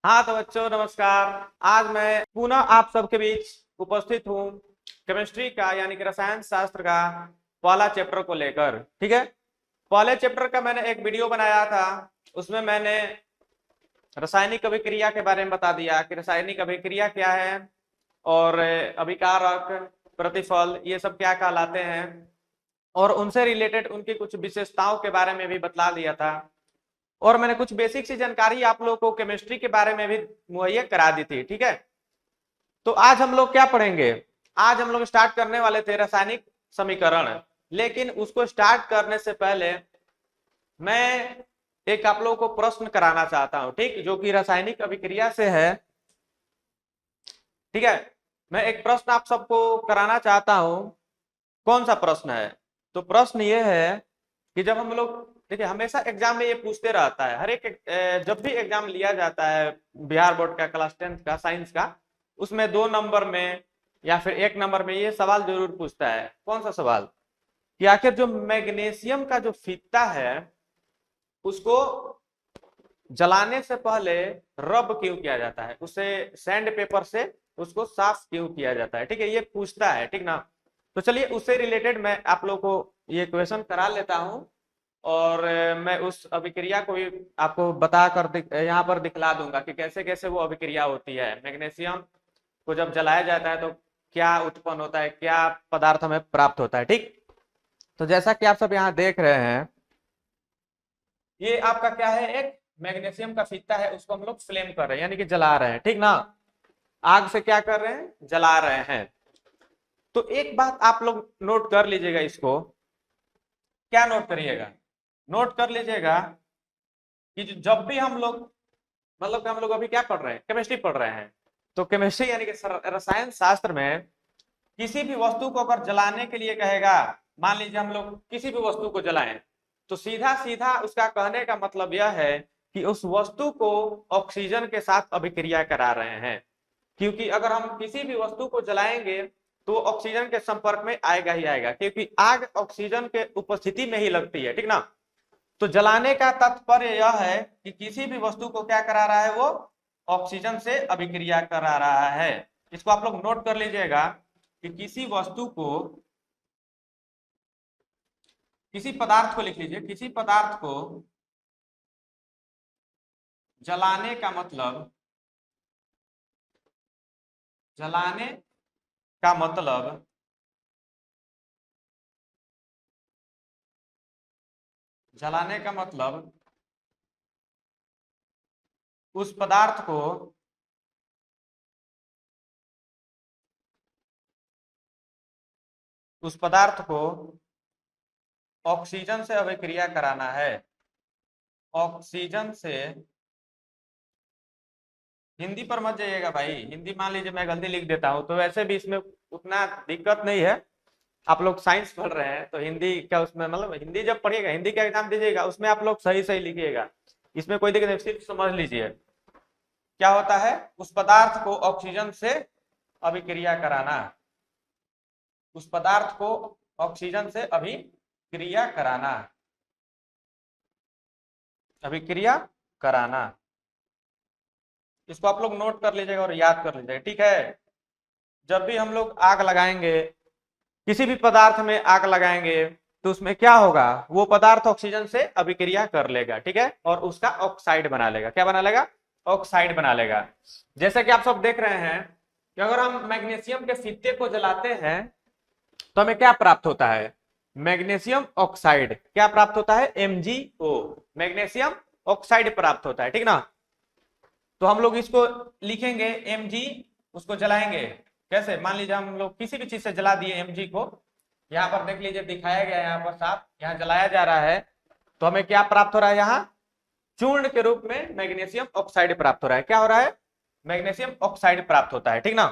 हाँ तो बच्चों नमस्कार। आज मैं पुनः आप सबके बीच उपस्थित हूँ केमिस्ट्री का यानी कि रसायन शास्त्र का पहला चैप्टर को लेकर। ठीक है, पहले चैप्टर का मैंने एक वीडियो बनाया था। उसमें मैंने रासायनिक अभिक्रिया के बारे में बता दिया कि रासायनिक अभिक्रिया क्या है और अभिकारक, प्रतिफल, ये सब क्या कहलाते हैं और उनसे रिलेटेड उनकी कुछ विशेषताओं के बारे में भी बतला दिया था। और मैंने कुछ बेसिक सी जानकारी आप लोगों को केमिस्ट्री के बारे में भी मुहैया करा दी थी। ठीक है, तो आज हम लोग क्या पढ़ेंगे? आज हम लोग स्टार्ट करने वाले थे रासायनिक समीकरण, लेकिन उसको स्टार्ट करने से पहले मैं एक आप लोगों को प्रश्न कराना चाहता हूं, ठीक, जो कि रासायनिक अभिक्रिया से है। ठीक है, मैं एक प्रश्न आप सबको कराना चाहता हूं। कौन सा प्रश्न है? तो प्रश्न ये है कि जब हम लोग, देखिए, हमेशा एग्जाम में ये पूछते रहता है, हर एक जब भी एग्जाम लिया जाता है बिहार बोर्ड का क्लास 10th का साइंस का, उसमें 2 नंबर में या फिर 1 नंबर में ये सवाल जरूर पूछता है। कौन सा सवाल? कि आखिर जो मैग्नीशियम का जो फीता है उसको जलाने से पहले रब क्यों किया जाता है, उसे सैंड पेपर से उसको साफ क्यों किया जाता है? ठीक है, ये पूछता है, ठीक ना। तो चलिए उससे रिलेटेड मैं आप लोग को ये क्वेश्चन करा लेता हूं और मैं उस अभिक्रिया को भी आपको बता कर यहाँ पर दिखला दूंगा कि कैसे कैसे वो अभिक्रिया होती है। मैग्नीशियम को जब जलाया जाता है तो क्या उत्पन्न होता है, क्या पदार्थ हमें प्राप्त होता है। ठीक, तो जैसा कि आप सब यहाँ देख रहे हैं, ये आपका क्या है, एक मैग्नीशियम का फीता है, उसको हम लोग फ्लेम कर रहे हैं यानी कि जला रहे हैं, ठीक ना। आग से क्या कर रहे हैं? जला रहे हैं। तो एक बात आप लोग नोट कर लीजिएगा, इसको क्या नोट करिएगा? नोट कर लीजिएगा कि जब भी हम लोग, मतलब कि हम लोग अभी क्या पढ़ रहे हैं? केमिस्ट्री पढ़ रहे हैं। तो केमिस्ट्री यानी कि रसायन शास्त्र में किसी भी वस्तु को अगर जलाने के लिए कहेगा, मान लीजिए हम लोग किसी भी वस्तु को जलाएं, तो सीधा सीधा उसका कहने का मतलब यह है कि उस वस्तु को ऑक्सीजन के साथ अभिक्रिया करा रहे हैं। क्योंकि अगर हम किसी भी वस्तु को जलाएंगे तो ऑक्सीजन के संपर्क में आएगा ही आएगा, क्योंकि आग ऑक्सीजन के उपस्थिति में ही लगती है, ठीक ना। तो जलाने का तात्पर्य यह है कि किसी भी वस्तु को क्या करा रहा है, वो ऑक्सीजन से अभिक्रिया करा रहा है। इसको आप लोग नोट कर लीजिएगा कि किसी वस्तु को, किसी पदार्थ को लिख लीजिए, किसी पदार्थ को जलाने का मतलब, जलाने का मतलब जलाने का मतलब उस पदार्थ को उस पदार्थ को ऑक्सीजन से अभिक्रिया कराना है। ऑक्सीजन से, हिंदी पर मत जाइएगा भाई, हिंदी मान लीजिए मैं गलती लिख देता हूं तो वैसे भी इसमें उतना दिक्कत नहीं है। आप लोग साइंस पढ़ रहे हैं तो हिंदी क्या, उसमें मतलब हिंदी जब पढ़िएगा, हिंदी का एग्जाम दीजिएगा, उसमें आप लोग सही सही लिखिएगा, इसमें कोई दिक्कत नहीं। सिर्फ समझ लीजिए क्या होता है, उस पदार्थ को ऑक्सीजन से अभिक्रिया कराना, उस पदार्थ को ऑक्सीजन से अभिक्रिया कराना, अभिक्रिया कराना। इसको आप लोग नोट कर लीजिएगा और याद कर लीजिएगा, ठीक है। जब भी हम लोग आग लगाएंगे, किसी भी पदार्थ में आग लगाएंगे, तो उसमें क्या होगा, वो पदार्थ ऑक्सीजन से अभिक्रिया कर लेगा, ठीक है, और उसका ऑक्साइड बना लेगा। क्या बना लेगा? ऑक्साइड बना लेगा। जैसा कि आप सब देख रहे हैं कि अगर हम मैग्नीशियम के फीते को जलाते हैं तो हमें क्या प्राप्त होता है? Magnesium oxide. क्या प्राप्त होता है? MgO, मैग्नीशियम ऑक्साइड प्राप्त होता है, ठीक ना। तो हम लोग इसको लिखेंगे Mg, उसको जलाएंगे कैसे? मान लीजिए हम लोग किसी भी चीज से जला दिए Mg को, यहाँ पर देख लीजिए दिखाया गया है, यहाँ पर साफ, यहाँ जलाया जा रहा है, तो हमें क्या प्राप्त हो रहा है? यहाँ चूर्ण के रूप में मैग्नीशियम ऑक्साइड प्राप्त हो रहा है। क्या हो रहा है? मैग्नीशियम ऑक्साइड प्राप्त होता है, ठीक ना।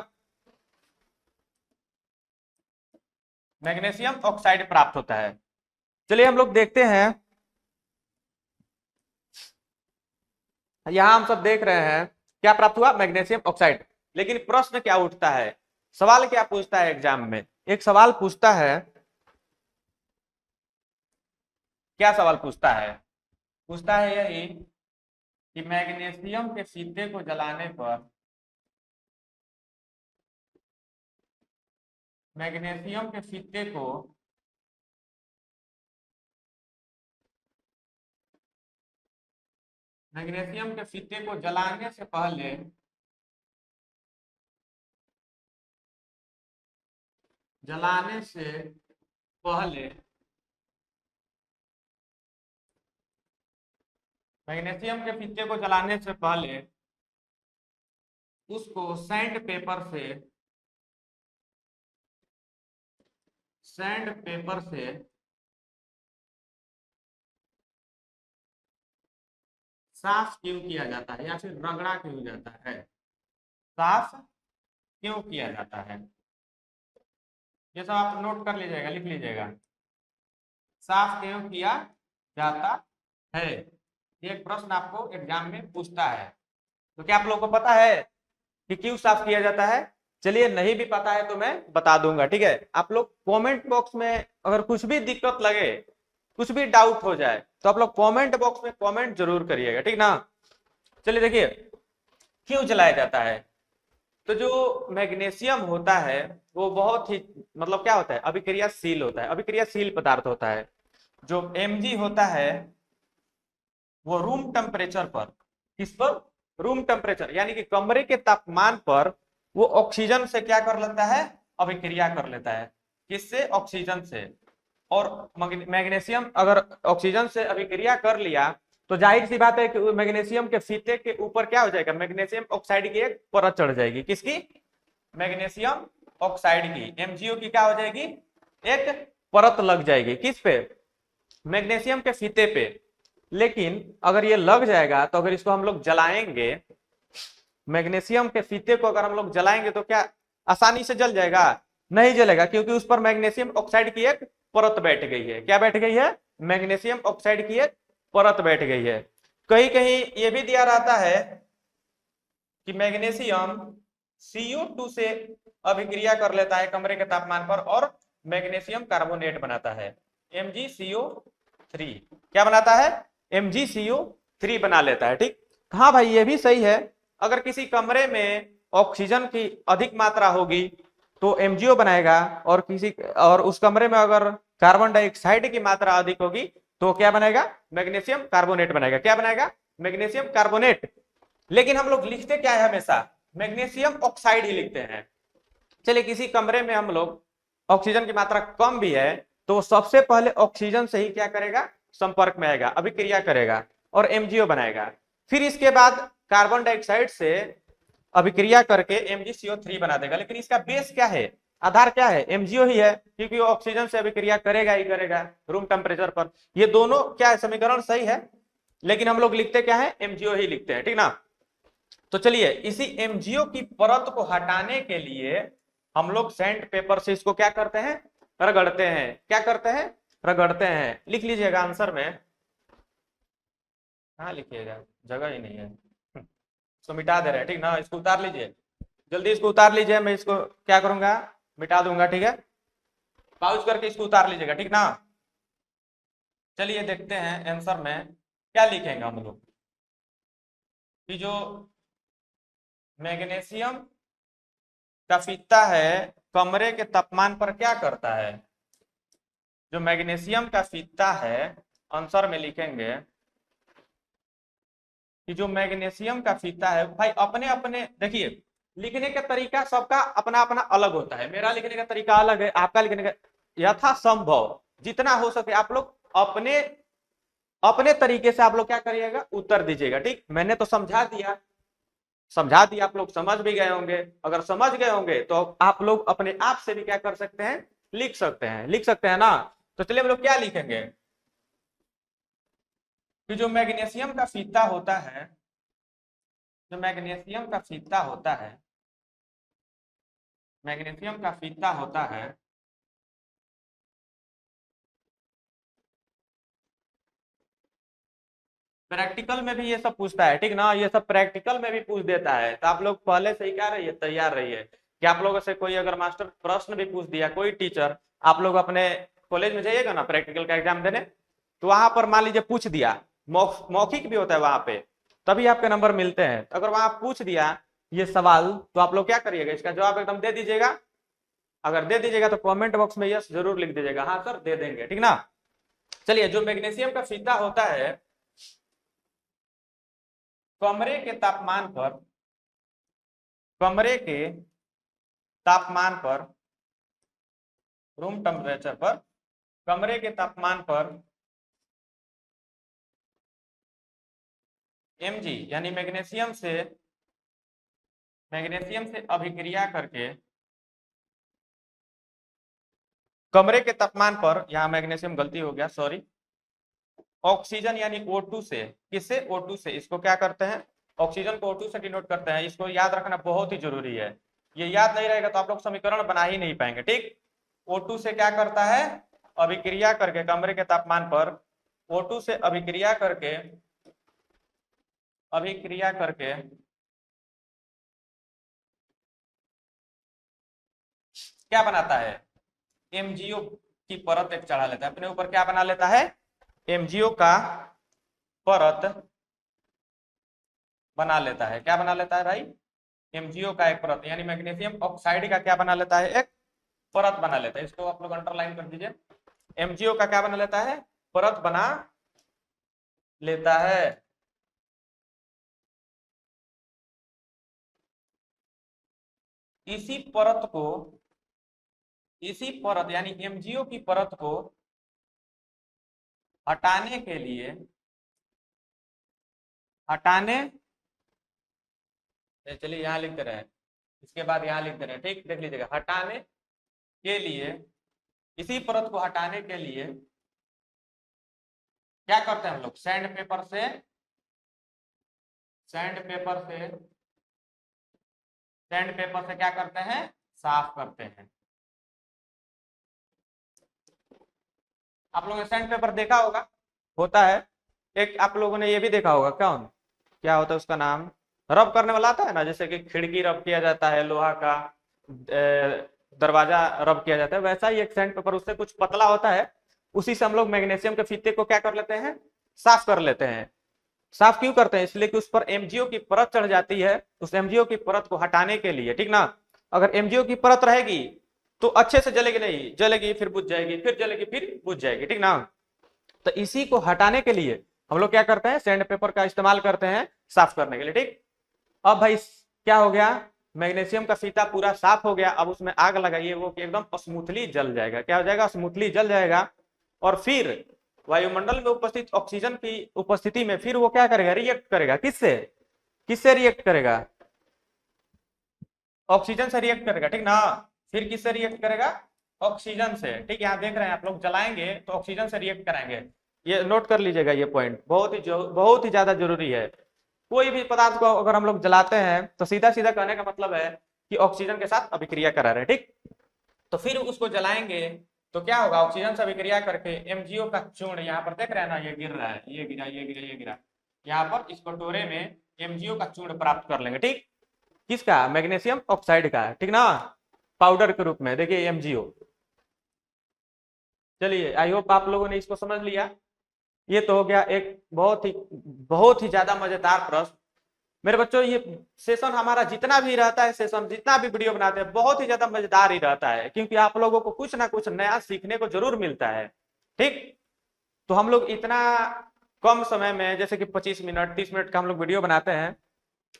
मैग्नीशियम ऑक्साइड प्राप्त होता है। चलिए हम लोग देखते हैं, यहां हम सब देख रहे हैं क्या प्राप्त हुआ? Magnesium oxide. लेकिन प्रश्न क्या उठता है, सवाल क्या पूछता है एग्जाम में? एक सवाल पूछता है, क्या सवाल पूछता है? पूछता है यही कि मैग्नीशियम के फीते को जलाने पर मैग्नीशियम के फीते को मैग्नीशियम के फीते को जलाने से पहले जलाने से पहले मैग्नीशियम के फीते को जलाने से पहले उसको सैंड पेपर से साफ क्यों किया जाता है या फिर रगड़ा क्यों जाता है, साफ क्यों किया जाता है, ये सब आप नोट कर लीजिएगा, लिख लीजिएगा। साफ क्यों किया जाता है, ये एक प्रश्न आपको एग्जाम में पूछता है। तो क्या आप लोगों को पता है कि क्यों साफ किया जाता है? चलिए, नहीं भी पता है तो मैं बता दूंगा, ठीक है। आप लोग कमेंट बॉक्स में अगर कुछ भी दिक्कत लगे, कुछ भी डाउट हो जाए, तो आप लोग कमेंट बॉक्स में कमेंट जरूर करिएगा, ठीक ना। चलिए देखिए, क्यों जलाया जाता है। तो जो मैग्नीशियम होता है वो बहुत ही मतलब क्या होता है, अभिक्रियाशील होता है, अभिक्रियाशील पदार्थ होता है। जो Mg होता है वो रूम टेम्परेचर पर, किस पर, रूम टेम्परेचर यानी कि कमरे के तापमान पर वो ऑक्सीजन से क्या कर लेता है, अभिक्रिया कर लेता है। किससे, ऑक्सीजन से। और मैग्नीशियम अगर ऑक्सीजन से अभिक्रिया कर लिया तो जाहिर सी बात है कि मैग्नीशियम के फीते के ऊपर क्या हो जाएगा, मैग्नीशियम ऑक्साइड की एक परत चढ़ जाएगी। किसकी, मैग्नीशियम ऑक्साइड की, MgO की क्या हो जाएगी, एक परत लग जाएगी। किस पे, मैग्नीशियम के फीते पे। लेकिन अगर ये लग जाएगा तो अगर इसको हम लोग जलाएंगे, मैग्नीशियम के फीते को अगर हम लोग जलाएंगे तो क्या आसानी से जल जाएगा, नहीं जलेगा, क्योंकि उस पर मैग्नीशियम ऑक्साइड की एक परत बैठ गई है। क्या बैठ गई है, मैग्नीशियम ऑक्साइड की एक परत बैठ गई है। कहीं कहीं ये भी दिया रहता है कि मैग्नीशियम CO2 से अभिक्रिया कर लेता है कमरे के तापमान पर और मैग्नीशियम कार्बोनेट बनाता है, MgCO3। क्या बनाता है, MgCO3 बना लेता है, ठीक। हाँ भाई, ये भी सही है। अगर किसी कमरे में ऑक्सीजन की अधिक मात्रा होगी तो MgO बनाएगा, और उस कमरे में अगर कार्बन डाइऑक्साइड की मात्रा अधिक होगी तो क्या बनाएगा, मैग्नीशियम कार्बोनेट बनाएगा। क्या बनाएगा, मैग्नीशियम कार्बोनेट। लेकिन हम लोग लिखते क्या है, हमेशा मैग्नीशियम ऑक्साइड ही लिखते हैं। चलिए, किसी कमरे में हम लोग ऑक्सीजन की मात्रा कम भी है तो सबसे पहले ऑक्सीजन से ही क्या करेगा, संपर्क में आएगा, अभिक्रिया करेगा और MgO बनाएगा। फिर इसके बाद कार्बन डाइऑक्साइड से अभिक्रिया करके MgCO3 बना देगा। लेकिन इसका बेस क्या है, आधार क्या है, MgO ही है, क्योंकि वो ऑक्सीजन से अभिक्रिया करेगा ही करेगा रूम टेम्परेचर पर। ये दोनों क्या है, समीकरण सही है, लेकिन हम लोग लिखते क्या है, MgO ही लिखते हैं, ठीक ना। तो चलिए, इसी MgO की परत को हटाने के लिए हम लोग सैंड पेपर से इसको क्या करते हैं, रगड़ते हैं। क्या करते हैं, रगड़ते हैं। लिख लीजिएगा आंसर में, हाँ लिखिएगा, जगह ही नहीं है, इसको मिटा दे रहे हैं, ठीक ना। इसको उतार लीजिए, जल्दी इसको उतार लीजिए, मैं इसको क्या करूंगा, मिटा दूंगा, ठीक है। पाउज करके इसको उतार लीजिएगा, ठीक ना। चलिए देखते हैं आंसर में क्या लिखेंगे हम लोग, कि जो मैग्नीशियम का फीता है कमरे के तापमान पर क्या करता है। जो मैग्नीशियम का फीता है, आंसर में लिखेंगे कि जो मैग्नीशियम का फीता है, भाई अपने अपने देखिए, लिखने का तरीका सबका अपना अपना अलग होता है। मेरा लिखने का तरीका अलग है, आपका लिखने का, यथासंभव जितना हो सके आप लोग अपने अपने तरीके से आप लोग क्या करिएगा, उत्तर दीजिएगा, ठीक। मैंने तो समझा दिया, आप लोग समझ भी गए होंगे। अगर समझ गए होंगे तो आप लोग अपने आप से भी क्या कर सकते हैं, लिख सकते हैं ना। तो चलिए हम लोग क्या लिखेंगे, कि जो मैग्नीशियम का फीता होता है, जो मैग्नीशियम का फीता होता है, मैग्नीशियम का फीता होता है प्रैक्टिकल में भी ये सब पूछता है, ठीक ना। ये सब प्रैक्टिकल में भी पूछ देता है, तो आप लोग पहले से ही क्या रहिए, तैयार रहिए कि आप लोगों से कोई अगर मास्टर प्रश्न भी पूछ दिया, कोई टीचर, आप लोग अपने कॉलेज में जाइएगा ना प्रैक्टिकल का एग्जाम देने, तो वहां पर मान लीजिए पूछ दिया, मौखिक भी होता है वहां पे, तभी आपके नंबर मिलते हैं। तो अगर वहां पूछ दिया ये सवाल तो आप लोग क्या करिएगा, इसका जवाब एकदम दे दीजिएगा। अगर दे दीजिएगा तो कमेंट बॉक्स में यस जरूर लिख दीजिएगा, हाँ सर दे देंगे, ठीक ना। चलिए, जो मैग्नीशियम का फीता होता है, कमरे के तापमान पर, कमरे के तापमान पर, रूम टेम्परेचर पर, कमरे के तापमान पर Mg यानी मैग्नीशियम से अभिक्रिया करके, कमरे के तापमान पर, यहां मैग्नीशियम गलती हो गया सॉरी, ऑक्सीजन यानी O2 से, किससे, O2 से, इसको क्या करते हैं, ऑक्सीजन को O2 से डिनोट करते हैं। इसको याद रखना बहुत ही जरूरी है, ये याद नहीं रहेगा तो आप लोग समीकरण बना ही नहीं पाएंगे, ठीक। O2 से क्या करता है, अभिक्रिया करके, कमरे के तापमान पर O2 से अभिक्रिया करके, क्या बनाता है, MgO की परत एक चढ़ा लेता है अपने ऊपर, क्या बना लेता है, MgO का परत बना लेता है। क्या बना लेता है भाई, MgO का एक परत, यानी मैग्नीशियम ऑक्साइड का क्या बना लेता है, एक परत बना लेता है। इसको आप लोग अंडरलाइन कर दीजिए, MgO का क्या बना लेता है, परत बना लेता है। इसी परत यानी MgO की परत को हटाने के लिए, चलिए यहां लिख दे रहे हैं, इसके बाद यहां लिख दे रहे हैं, ठीक, देख लीजिएगा, हटाने के लिए, इसी परत को हटाने के लिए क्या करते हैं हम लोग, सैंड पेपर से क्या करते हैं, साफ करते हैं। आप लोगों ने सैंड पेपर देखा होगा, होता है एक, आप लोगों ने ये भी देखा होगा, क्या होता है उसका नाम, रब करने वाला आता है ना, जैसे कि खिड़की रब किया जाता है, लोहा का दरवाजा रब किया जाता है, वैसा ही एक सैंड पेपर, उससे कुछ पतला होता है, उसी से हम लोग मैग्नीशियम के फीते को क्या कर लेते हैं, साफ कर लेते हैं। साफ क्यों करते हैं, इसलिए कि उस पर MgO की परत चढ़ जाती है, उस MgO की परत को हटाने के लिए, ठीक ना। अगर MgO की परत रहेगी तो अच्छे से जलेगी नहीं, जलेगी फिर बुझ जाएगी, फिर जलेगी फिर बुझ जाएगी, ठीक ना। तो इसी को हटाने के लिए हम लोग क्या करते हैं, सैंड पेपर का इस्तेमाल करते हैं साफ करने के लिए, ठीक। अब भाई क्या हो गया, मैग्नीशियम का फीता पूरा साफ हो गया, अब उसमें आग लगाइए, वो एकदम स्मूथली जल जाएगा। क्या हो जाएगा, स्मूथली जल जाएगा। और फिर वायुमंडल में उपस्थित ऑक्सीजन की उपस्थिति में फिर वो क्या करेगा, रिएक्ट करेगा, किससे रिएक्ट करेगा, ऑक्सीजन से रिएक्ट करेगा, ठीक ना। फिर किससे रिएक्ट करेगा, ऑक्सीजन से, ठीक। यहाँ देख रहे हैं आप लोग, जलाएंगे तो ऑक्सीजन से रिएक्ट कराएंगे, ये नोट कर लीजिएगा, ये पॉइंट बहुत ही ज्यादा जरूरी है। कोई भी पदार्थ को अगर हम लोग जलाते हैं तो सीधा सीधा कहने का मतलब है कि ऑक्सीजन के साथ अभिक्रिया करा रहे हैं, ठीक। तो फिर उसको जलाएंगे तो क्या होगा, ऑक्सीजन से अभिक्रिया करके MgO का चूर्ण, यहाँ पर देख रहे हैं ना, ये गिर रहा है, ये गिरा, ये गिरा, ये गिरा, यहाँ पर इस कटोरे में MgO का चूर्ण प्राप्त कर लेंगे, ठीक। किसका, मैग्नीशियम ऑक्साइड का, ठीक ना, पाउडर के रूप में, देखिए MgO। चलिए, आई होप आप लोगों ने इसको समझ लिया। ये तो हो गया एक बहुत ही ज्यादा मजेदार प्रश्न। मेरे बच्चों, ये सेशन हमारा जितना भी रहता है, सेशन जितना भी वीडियो बनाते हैं, बहुत ही ज्यादा मजेदार ही रहता है, क्योंकि आप लोगों को कुछ ना कुछ नया सीखने को जरूर मिलता है, ठीक। तो हम लोग इतना कम समय में, जैसे कि 25 मिनट 30 मिनट का हम लोग वीडियो बनाते हैं,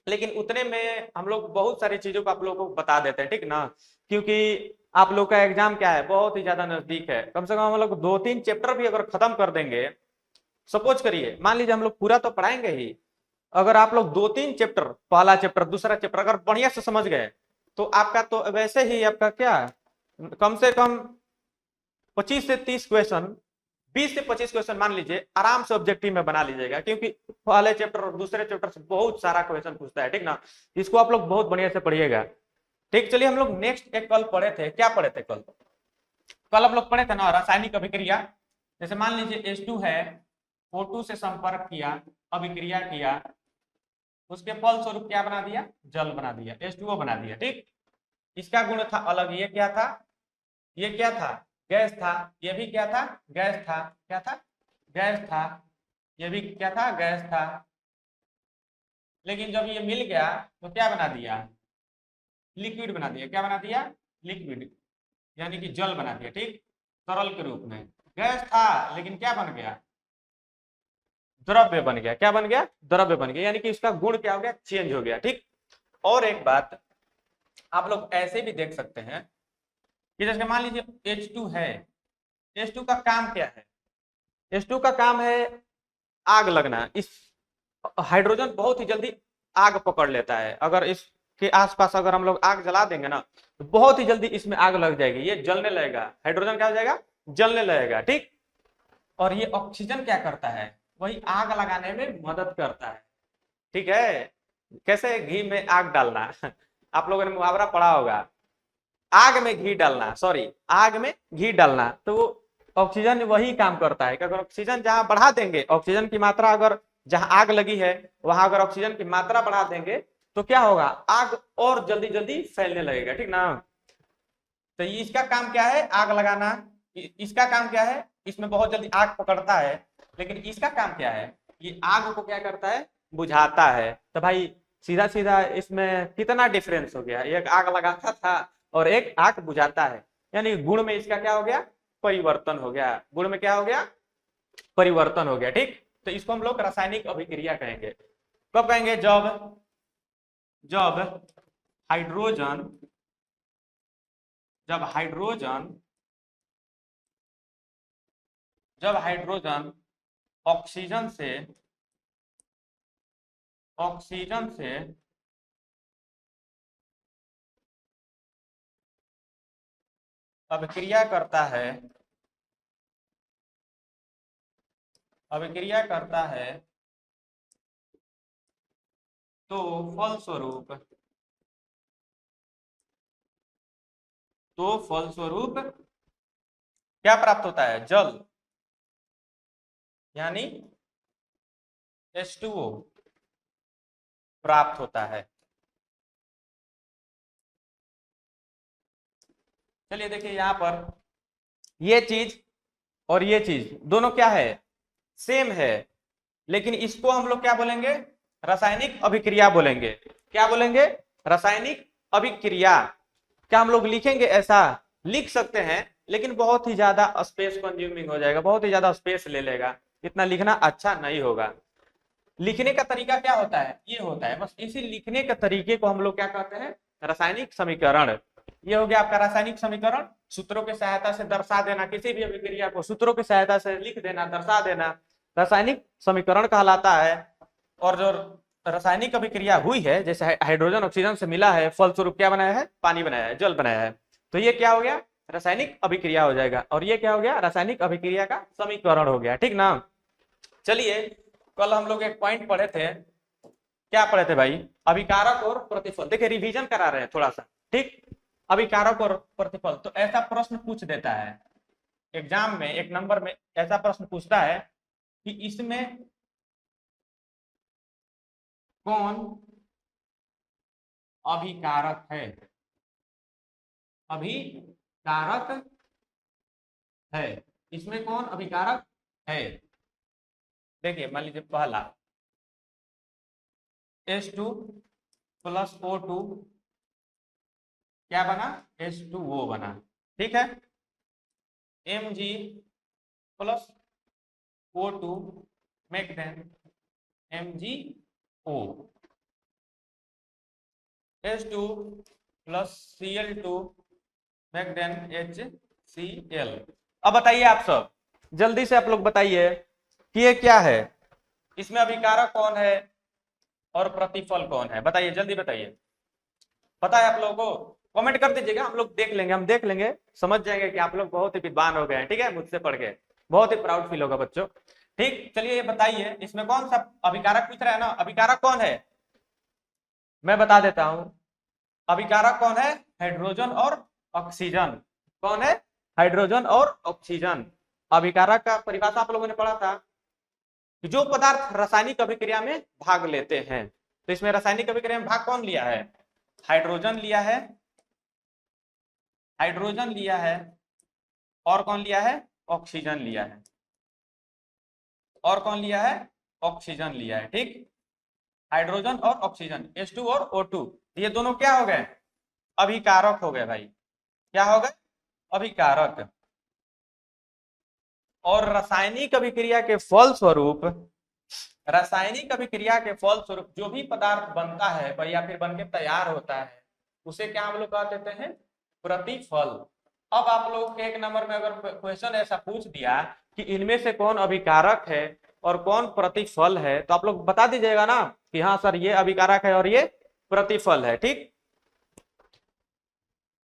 लेकिन उतने में हम लोग बहुत सारी चीजों को आप लोगों को बता देते हैं, ठीक ना। क्योंकि आप लोग का एग्जाम क्या है, बहुत ही ज्यादा नजदीक है, कम से कम हम लोग 2-3 चैप्टर भी अगर खत्म कर देंगे, सपोज करिए, मान लीजिए हम लोग पूरा तो पढ़ाएंगे ही, अगर आप लोग 2-3 चैप्टर, पहला चैप्टर दूसरा चैप्टर अगर बढ़िया से समझ गए, तो आपका तो वैसे ही आपका क्या, कम से कम 25 से 30 क्वेश्चन, 20 से 25 क्वेश्चन मान लीजिए, आराम से ऑब्जेक्टिव में बना लीजिएगा, क्योंकि पहले चैप्टर और दूसरे चैप्टर से बहुत सारा क्वेश्चन पूछता है, ठीक ना। इसको आप लोग बहुत बढ़िया से पढ़िएगा, ठीक। चलिए, हम लोग नेक्स्ट एक कल पढ़े थे, क्या पढ़े थे कल हम लोग पढ़े थे ना, रासायनिक अभिक्रिया। जैसे मान लीजिए H2 है, O2 से संपर्क किया, अभिक्रिया किया, उसके फलस्वरूप क्या बना दिया, जल बना दिया, H2O बना दिया, ठीक। इसका गुण था अलग, ये क्या था, ये क्या था, गैस था, ये भी क्या था, गैस था, क्या था, गैस था, ये भी क्या था, गैस था। लेकिन जब ये मिल गया तो क्या बना दिया, लिक्विड बना दिया। क्या बना दिया, लिक्विड, यानी कि जल बना दिया, ठीक, तरल के रूप में। गैस था लेकिन क्या बन गया, द्रव्य बन गया। क्या बन गया, द्रव्य बन गया, यानी कि इसका गुण क्या हो गया, चेंज हो गया, ठीक। और एक बात आप लोग ऐसे भी देख सकते हैं कि जैसे मान लीजिए H2 है, H2 का काम क्या है, H2 का काम है आग लगना। इस हाइड्रोजन बहुत ही जल्दी आग पकड़ लेता है। अगर इसके आसपास अगर हम लोग आग जला देंगे ना तो बहुत ही जल्दी इसमें आग लग जाएगी, ये जलने लगेगा, हाइड्रोजन क्या हो जाएगा, जलने लगेगा, ठीक। और ये ऑक्सीजन क्या करता है, वही आग लगाने में मदद करता है, ठीक है। कैसे, घी में आग डालना आप लोगों ने मुहावरा पढ़ा होगा, आग में घी डालना, सॉरी आग में घी डालना। तो वो ऑक्सीजन वही काम करता है कि अगर ऑक्सीजन जहां बढ़ा देंगे, ऑक्सीजन की मात्रा अगर जहां आग लगी है वहां अगर ऑक्सीजन की मात्रा बढ़ा देंगे तो क्या होगा, आग और जल्दी जल्दी फैलने लगेगा, ठीक ना। तो इसका काम क्या है, आग लगाना। इसका काम क्या है, इसमें बहुत जल्दी आग पकड़ता है। लेकिन इसका काम क्या है, ये आग को क्या करता है, बुझाता है। तो भाई सीधा सीधा इसमें कितना डिफरेंस हो गया, एक आग लगाता था और एक आग बुझाता है, यानी गुण में इसका क्या हो गया, परिवर्तन हो गया। गुण में क्या हो गया, परिवर्तन हो गया, ठीक। तो इसको हम लोग रासायनिक अभिक्रिया कहेंगे। कब कहेंगे, जब जब हाइड्रोजन जब हाइड्रोजन जब हाइड्रोजन ऑक्सीजन से ऑक्सीजन से अभिक्रिया करता है, अभिक्रिया करता है, तो फलस्वरूप क्या प्राप्त होता है, जल, यानी H2O प्राप्त होता है। चलिए देखिए यहां पर ये चीज और ये चीज दोनों क्या है, सेम है। लेकिन इसको हम लोग क्या बोलेंगे, रासायनिक अभिक्रिया बोलेंगे। क्या बोलेंगे, रासायनिक अभिक्रिया। क्या हम लोग लिखेंगे, ऐसा लिख सकते हैं, लेकिन बहुत ही ज्यादा स्पेस कंज्यूमिंग हो जाएगा, बहुत ही ज्यादा स्पेस ले लेगा, इतना लिखना अच्छा नहीं होगा। लिखने का तरीका क्या होता है, ये होता है, बस इसी लिखने के तरीके को हम लोग क्या कहते हैं, रासायनिक समीकरण। ये हो गया आपका रासायनिक समीकरण। सूत्रों की सहायता से दर्शा देना, किसी भी अभिक्रिया को सूत्रों की सहायता से लिख देना, दर्शा देना, रासायनिक समीकरण कहलाता है। और जो रासायनिक अभिक्रिया हुई है, जैसे हाइड्रोजन ऑक्सीजन से मिला है, फलस्वरूप क्या बनाया है, पानी बनाया है, जल बनाया है, तो ये क्या हो गया, रासायनिक अभिक्रिया हो जाएगा। और ये क्या हो गया, रासायनिक अभिक्रिया का समीकरण हो गया, ठीक ना। चलिए कल हम लोग एक पॉइंट पढ़े थे, क्या पढ़े थे भाई, अभिकारक और प्रतिफल। देखिए रिवीजन करा रहे हैं थोड़ा सा, ठीक। अभिकारक और प्रतिफल, तो ऐसा प्रश्न पूछ देता है एग्जाम में, एक नंबर में ऐसा प्रश्न पूछता है कि इसमें कौन अभिकारक है, अभिकारक है, इसमें कौन अभिकारक है। देखिए मान लीजिए पहला H2 प्लस O2 क्या बना, H2O बना, ठीक है। Mg plus O2 make then MgO, H2 plus Cl2 make then HCl। अब बताइए आप सब, जल्दी से आप लोग बताइए कि ये क्या है, इसमें अभिकारक कौन है और प्रतिफल कौन है, बताइए जल्दी बताइए। पता है आप लोगों को, कमेंट कर दीजिएगा, हम लोग देख लेंगे, हम देख लेंगे, समझ जाएंगे कि आप लोग बहुत ही विद्वान हो गए हैं, ठीक है, मुझसे पढ़ के बहुत ही प्राउड फील होगा बच्चों। ठीक, चलिए ये बताइए इसमें कौन सा अभिकारक पूछ रहा है ना, अभिकारक कौन है, मैं बता देता हूं। अभिकारक कौन है, हाइड्रोजन और ऑक्सीजन। कौन है, हाइड्रोजन और ऑक्सीजन। अभिकारक का परिभाषा आप लोगों ने पढ़ा था कि जो पदार्थ रासायनिक अभिक्रिया में भाग लेते हैं। तो इसमें रासायनिक अभिक्रिया में भाग कौन लिया है, हाइड्रोजन लिया है, हाइड्रोजन लिया है, और कौन लिया है, ऑक्सीजन लिया है, और कौन लिया है, ऑक्सीजन लिया है, ठीक। हाइड्रोजन और ऑक्सीजन H2 और O2, ये दोनों क्या हो गए? अभिकारक हो गए भाई। क्या हो गए? अभिकारक। और रासायनिक अभिक्रिया के फलस्वरूप, रासायनिक अभिक्रिया के फलस्वरूप जो भी पदार्थ बनता है या फिर बनके तैयार होता है उसे क्या हम लोग कह देते हैं? प्रतिफल। अब आप लोग के एक नंबर में अगर क्वेश्चन ऐसा पूछ दिया कि इनमें से कौन अभिकारक है और कौन प्रतिफल है, तो आप लोग बता दीजिएगा ना कि हाँ सर ये अभिकारक है और ये प्रतिफल है। ठीक।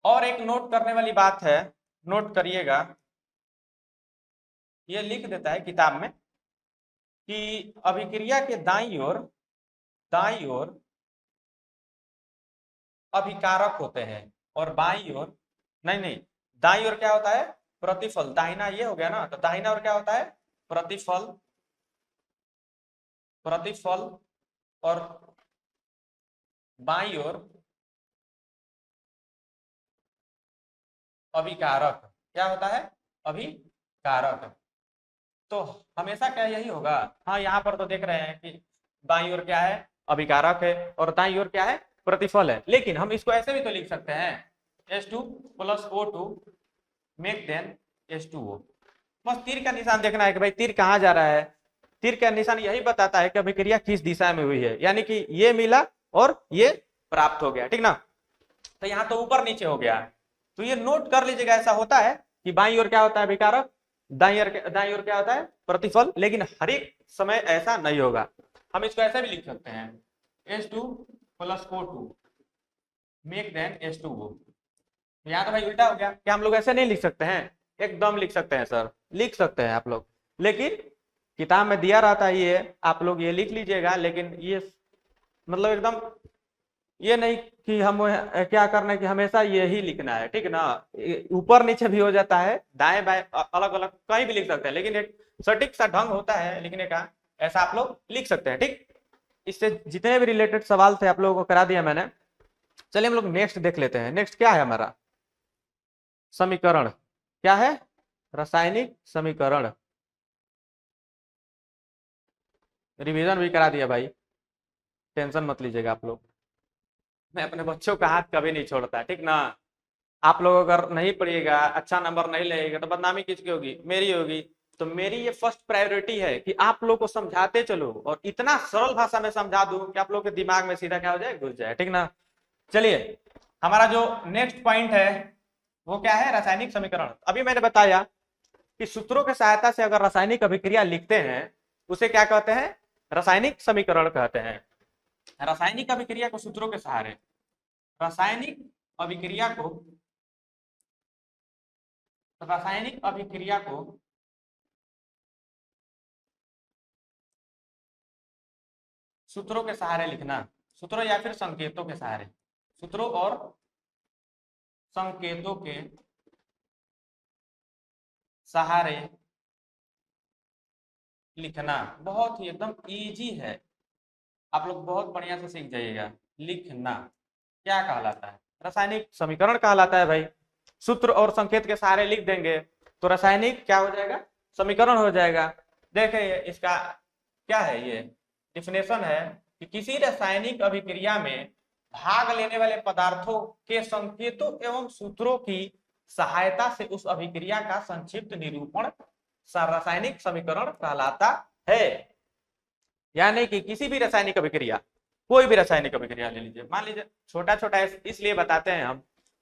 और एक नोट करने वाली बात है, नोट करिएगा, ये लिख देता है किताब में कि अभिक्रिया के दाईं ओर अभिकारक होते हैं और बाईं ओर नहीं, दाईं ओर क्या होता है? प्रतिफल। दाहिना ये हो गया ना, तो दाहिना ओर क्या होता है? प्रतिफल। प्रतिफल। और बाईं ओर अभिकारक। क्या होता है? अभिकारक। तो हमेशा क्या यही होगा? हाँ, यहाँ पर तो देख रहे हैं कि बाईं ओर क्या है? अभिकारक है और दाईं ओर क्या है? प्रतिफल है। लेकिन हम इसको ऐसे भी तो लिख सकते हैं H2 + O2 make then H2O। बस तीर का निशान देखना है कि भाई तीर कहाँ जा रहा है। तीर का निशान यही बताता है कि अभिक्रिया किस दिशा में हुई है, यानी कि ये मिला और ये प्राप्त हो गया। ठीक ना? तो यहाँ तो ऊपर नीचे हो गया, तो ये नोट कर लीजिएगा। ऐसा होता है कि बाईं ओर क्या होता है? अभिकारक, दाईं ओर क्या होता है? प्रतिफल। लेकिन हर एक समय ऐसा नहीं होगा। हम इसको ऐसे भी लिख सकते हैं H2 + O2 make then H2O। यहाँ तो भाई उल्टा हो गया। क्या हम लोग ऐसे नहीं लिख सकते हैं? एकदम लिख सकते हैं सर, लिख सकते हैं आप लोग। लेकिन किताब में दिया रहता है ये, आप लोग ये लिख लीजिएगा। लेकिन ये मतलब एकदम ये नहीं कि हम क्या करना है कि हमेशा यही लिखना है। ठीक ना? ऊपर नीचे भी हो जाता है, दाएं बाएं अलग अलग कहीं भी लिख सकते हैं, लेकिन एक सटीक सा ढंग होता है लिखने का, ऐसा आप लोग लिख सकते हैं। ठीक। इससे जितने भी रिलेटेड सवाल थे आप लोगों को करा दिया मैंने। चलिए हम लोग नेक्स्ट देख लेते हैं। नेक्स्ट क्या है हमारा? समीकरण। क्या है? रासायनिक समीकरण। रिवीजन भी करा दिया भाई, टेंशन मत लीजिएगा आप लोग। मैं अपने बच्चों का हाथ कभी नहीं छोड़ता। ठीक ना? आप लोग अगर नहीं पढ़िएगा, अच्छा नंबर नहीं लेगा, तो बदनामी किसकी होगी? मेरी होगी। तो मेरी ये फर्स्ट प्रायोरिटी है कि आप लोग को समझाते चलो और इतना सरल भाषा में समझा दूं कि आप लोग के दिमाग में सीधा क्या हो जाए? घुस जाए। ठीक ना? चलिए, हमारा जो नेक्स्ट पॉइंट है वो क्या है? रासायनिक समीकरण। अभी मैंने बताया कि सूत्रों की सहायता से अगर रासायनिक अभिक्रिया लिखते हैं उसे क्या कहते हैं? रासायनिक समीकरण कहते हैं। रासायनिक अभिक्रिया को सूत्रों के सहारे, रासायनिक अभिक्रिया को रासायनिक अभिक्रिया को सूत्रों के सहारे लिखना। सूत्रों या फिर संकेतों के सहारे, सूत्रों और संकेतों के सहारे लिखना बहुत ही एकदम इजी है। आप लोग बहुत बढ़िया से सीख जाइएगा। लिखना क्या कहलाता है? रासायनिक समीकरण कहलाता है भाई। सूत्र और संकेत के सहारे लिख देंगे तो रासायनिक क्या हो जाएगा? समीकरण हो जाएगा। देखिए इसका क्या है, ये डिफिनेशन है कि किसी रासायनिक अभिक्रिया में भाग लेने वाले पदार्थों के संकेतों एवं सूत्रों की सहायता से उस अभिक्रिया का संक्षिप्त निरूपण रासायनिक समीकरण कहलाता है। यानी कि किसी भी रासायनिक अभिक्रिया, कोई भी रासायनिक अभिक्रिया ले लीजिए, मान लीजिए छोटा छोटा इसलिए बताते हैं हम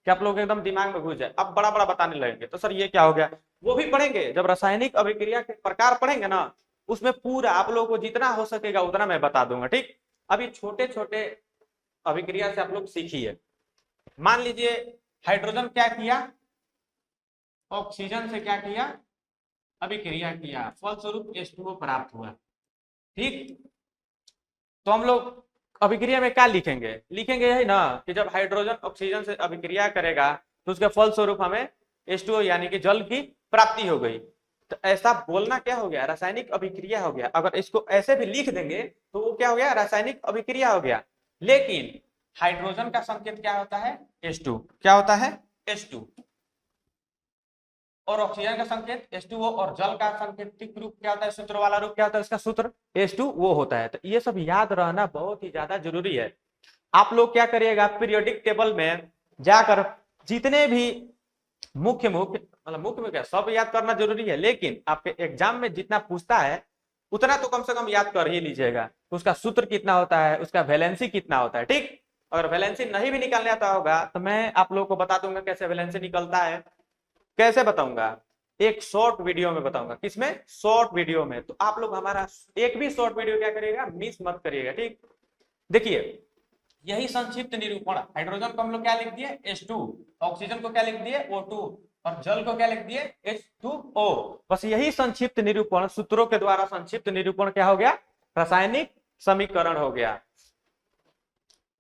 कि आप लोग एकदम दिमाग में घुस जाए। अब बड़ा बड़ा बताने लगेंगे तो सर ये क्या हो गया, वो भी पढ़ेंगे। जब रासायनिक अभिक्रिया के प्रकार पढ़ेंगे ना, उसमें पूरा आप लोगों को जितना हो सकेगा उतना मैं बता दूंगा। ठीक। अभी छोटे छोटे अभिक्रिया से आप लोग सीखिए। मान लीजिए हाइड्रोजन क्या किया? ऑक्सीजन से क्या किया? अभिक्रिया किया, फलस्वरूप H2O प्राप्त हुआ। ठीक। तो हम लोग अभिक्रिया में क्या लिखेंगे? लिखेंगे यही ना कि जब हाइड्रोजन ऑक्सीजन से अभिक्रिया करेगा तो उसके फलस्वरूप हमें H2O यानी कि जल की प्राप्ति हो गई। तो ऐसा बोलना क्या हो गया? रासायनिक अभिक्रिया हो गया। अगर इसको ऐसे भी लिख देंगे तो वो क्या हो गया? रासायनिक अभिक्रिया हो गया। लेकिन हाइड्रोजन का संकेत क्या होता है? H2। क्या होता है? H2। और ऑक्सीजन का संकेत H2O और जल का सांकेतिक रूप क्या होता है, सूत्र वाला रूप क्या होता है, इसका सूत्र H2O होता है। तो ये सब याद रहना बहुत ही ज्यादा जरूरी है। आप लोग क्या करिएगा, पीरियोडिक टेबल में जाकर जितने भी मुख्य मुख्य क्या सब याद करना जरूरी है, लेकिन आपके एग्जाम में जितना पूछता है उतना तो कम से कम याद कर ही लीजिएगा। उसका सूत्र कितना होता है, उसका वैलेंसी कितना होता है, ठीक। अगर वैलेंसी नहीं भी निकालने आता होगा तो मैं आप लोगों को बता दूंगा कैसे वैलेंसी निकलता है। कैसे बताऊंगा, एक शॉर्ट वीडियो में बताऊंगा। किसमें, शॉर्ट वीडियो में। तो आप लोग हमारा एक भी शॉर्ट वीडियो क्या करिएगा, मिस मत करिएगा, ठीक। देखिए यही संक्षिप्त निरूपण, हाइड्रोजन को हम लोग क्या लिख दिए H2, ऑक्सीजन को क्या लिख दिए O2 और जल को क्या लिख दिए H2O। बस यही संक्षिप्त निरूपण, सूत्रों के द्वारा संक्षिप्त निरूपण क्या हो गया, रासायनिक समीकरण हो गया।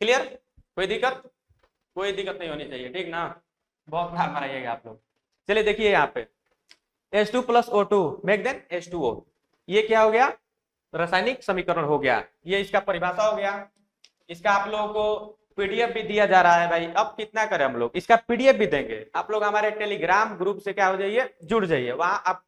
क्लियर, कोई दिक्कत, कोई दिक्कत नहीं होनी चाहिए, ठीक ना। बहुत मार मारिएगा आप लोग। चलिए देखिए यहाँ पे H2 + O2 make then H2O, ये क्या हो गया, रासायनिक समीकरण हो गया। ये इसका परिभाषा हो गया। इसका आप लोगों को पीडीएफ भी दिया जा रहा है भाई। अब कितना करें हम लोग, इसका पीडीएफ भी देंगे। आप लोग हमारे टेलीग्राम ग्रुप से क्या हो जाइए, जुड़ जाइए। वहां आप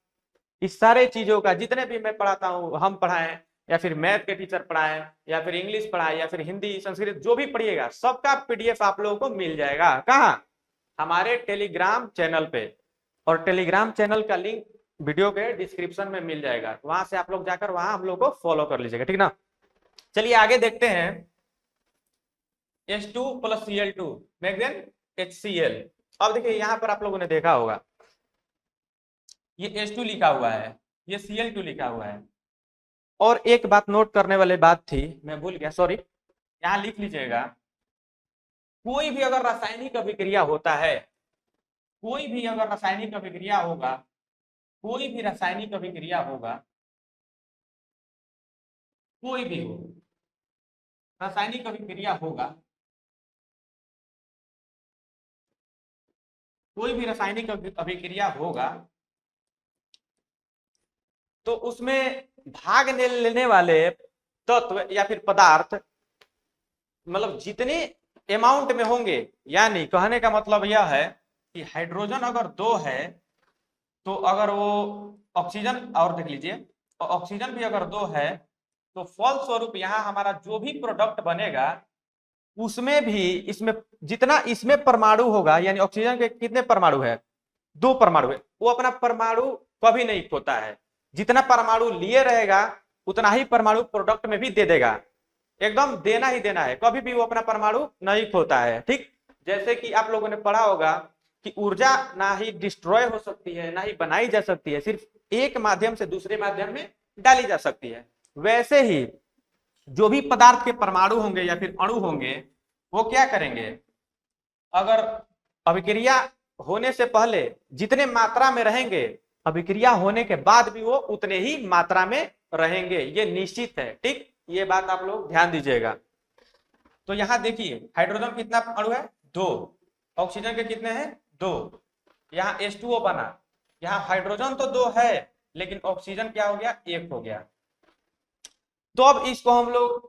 इस सारे चीजों का, जितने भी मैं पढ़ाता हूँ, हम पढ़ाएं या फिर मैथ के टीचर पढ़ाएं या फिर इंग्लिश पढ़ाएं या फिर हिंदी संस्कृत जो भी पढ़िएगा, सबका पीडीएफ आप लोगों को मिल जाएगा। कहाँ, हमारे टेलीग्राम चैनल पे। और टेलीग्राम चैनल का लिंक वीडियो के डिस्क्रिप्शन में मिल जाएगा, वहां से आप लोग जाकर वहां हम लोग को फॉलो कर लीजिएगा, ठीक ना। चलिए आगे देखते हैं। H2 + Cl2 make then HCl। अब देखिए यहाँ पर आप लोगों ने देखा होगा ये H2 लिखा हुआ है, ये Cl2 लिखा हुआ है। और एक बात नोट करने वाली बात थी, मैं भूल गया, सॉरी, यहाँ लिख लीजिएगा। कोई भी अगर रासायनिक अभिक्रिया होता है, कोई भी अगर रासायनिक अभिक्रिया होगा, कोई भी रासायनिक अभिक्रिया होगा, कोई भी हो रासायनिक अभिक्रिया होगा, कोई भी रासायनिक अभिक्रिया होगा तो उसमें भाग लेने वाले तत्व या फिर पदार्थ मतलब जितने अमाउंट में होंगे, यानी कहने का मतलब यह है कि हाइड्रोजन अगर 2 है तो अगर वो ऑक्सीजन, और देख लीजिए ऑक्सीजन भी अगर 2 है तो फल स्वरूप यहाँ हमारा जो भी प्रोडक्ट बनेगा उसमें भी इसमें जितना इसमें परमाणु होगा, यानी ऑक्सीजन के कितने परमाणु है, 2 परमाणु है, वो अपना परमाणु कभी नहीं खोता है। जितना परमाणु लिए रहेगा उतना ही परमाणु प्रोडक्ट में भी दे देगा, एकदम देना ही देना है, कभी भी वो अपना परमाणु नहीं खोता है, ठीक। जैसे कि आप लोगों ने पढ़ा होगा कि ऊर्जा ना ही डिस्ट्रॉय हो सकती है ना ही बनाई जा सकती है, सिर्फ एक माध्यम से दूसरे माध्यम में डाली जा सकती है। वैसे ही जो भी पदार्थ के परमाणु होंगे या फिर अणु होंगे वो क्या करेंगे, अगर अभिक्रिया होने से पहले जितने मात्रा में रहेंगे, अभिक्रिया होने के बाद भी वो उतने ही मात्रा में रहेंगे, ये निश्चित है, ठीक। ये बात आप लोग ध्यान दीजिएगा। तो यहां देखिए हाइड्रोजन कितना अणु है, 2, ऑक्सीजन के कितने हैं, 2, यहाँ H2O बना, यहाँ हाइड्रोजन तो 2 है लेकिन ऑक्सीजन क्या हो गया, 1 हो गया। तो अब इसको हम लोग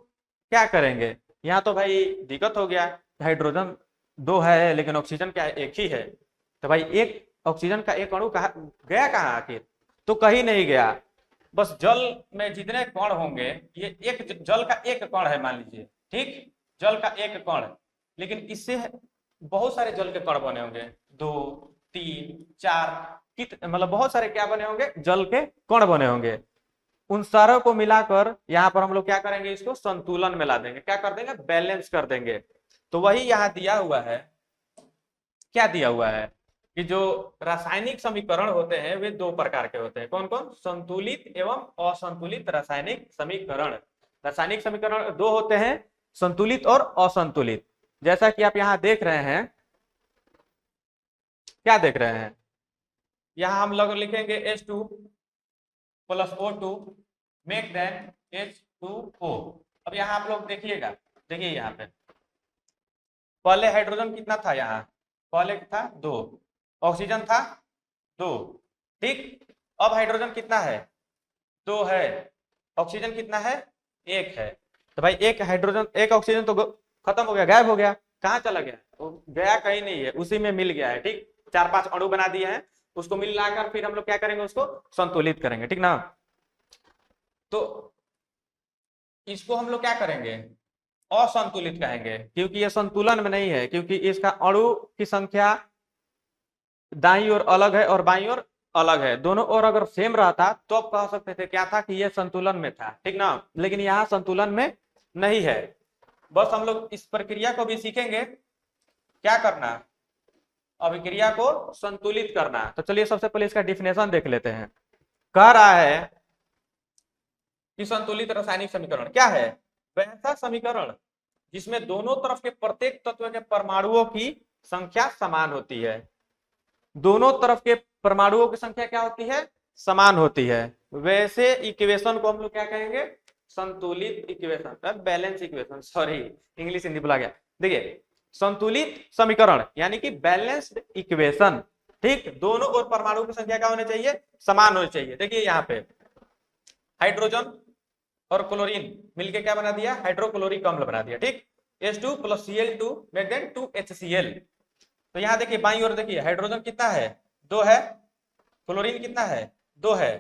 क्या करेंगे, यहाँ तो भाई दिक्कत हो गया, हाइड्रोजन 2 है लेकिन ऑक्सीजन क्या है, 1 ही है। तो भाई एक ऑक्सीजन का एक अणु गया कहाँ आखिर, तो कहीं नहीं गया। बस जल में जितने कण होंगे, ये एक जल का एक कण है मान लीजिए, ठीक, जल का एक कण, लेकिन इससे बहुत सारे जल के कण बने होंगे, 2, 3, 4 मतलब बहुत सारे क्या बने होंगे, जल के कण बने होंगे। उन सारों को मिलाकर यहाँ पर हम लोग क्या करेंगे, इसको संतुलन में ला देंगे, क्या कर देंगे, बैलेंस कर देंगे। तो वही यहाँ दिया हुआ है, क्या दिया हुआ है कि जो रासायनिक समीकरण होते हैं वे 2 प्रकार के होते हैं। कौन कौन, संतुलित एवं असंतुलित रासायनिक समीकरण। रासायनिक समीकरण 2 होते हैं, संतुलित और असंतुलित। जैसा कि आप यहाँ देख रहे हैं, क्या देख रहे हैं, यहाँ हम लोग लिखेंगे H2 + O2 make then H2O। अब यहाँ आप लोग देखिएगा, देखिए यहाँ पे पहले हाइड्रोजन कितना था, यहाँ पहले था 2, ऑक्सीजन था 2, ठीक। अब हाइड्रोजन कितना है, 2 है, ऑक्सीजन कितना है, 1 है। तो भाई एक हाइड्रोजन एक ऑक्सीजन तो खत्म हो गया, गायब हो गया, कहाँ चला गया, वो गया कहीं नहीं है, उसी में मिल गया है, ठीक। 4-5 अणु बना दिए हैं उसको मिलाकर फिर हम लोग क्या करेंगे, उसको संतुलित करेंगे, ठीक ना। तो इसको हम लोग क्या करेंगे, असंतुलित कहेंगे, क्योंकि ये संतुलन में नहीं है, क्योंकि इसका अणु की संख्या दाईं ओर अलग है और बाईं ओर अलग है। दोनों ओर अगर सेम रहता तो आप कह सकते थे क्या था, कि ये संतुलन में था, ठीक ना। लेकिन यहाँ संतुलन में नहीं है। बस हम लोग इस प्रक्रिया को भी सीखेंगे, क्या करना, अभिक्रिया को संतुलित करना। तो चलिए सबसे पहले इसका डिफिनेशन देख लेते हैं। कह रहा है कि संतुलित रासायनिक समीकरण क्या है, वैसा समीकरण जिसमें दोनों तरफ के प्रत्येक तत्व के परमाणुओं की संख्या समान होती है। दोनों तरफ के परमाणुओं की संख्या क्या होती है, समान होती है। वैसे इक्वेशन को हम लोग क्या कहेंगे, संतुलित equation, balance equation, sorry English Hindi भुला गया। देखिए संतुलित समीकरण यानी कि बैलेंस्ड इक्वेशन, ठीक। दोनों ओर परमाणु की संख्या क्या होनी चाहिए, समान होनी चाहिए। देखिए यहाँ पे हाइड्रोजन और क्लोरीन मिलके क्या बना दिया, हाइड्रोक्लोरिक अम्ल बना दिया, ठीक। H2 + Cl2 make then 2HCl। तो यहाँ देखिए बाईं ओर देखिए हाइड्रोजन कितना है, 2 है, क्लोरीन कितना है, 2 है,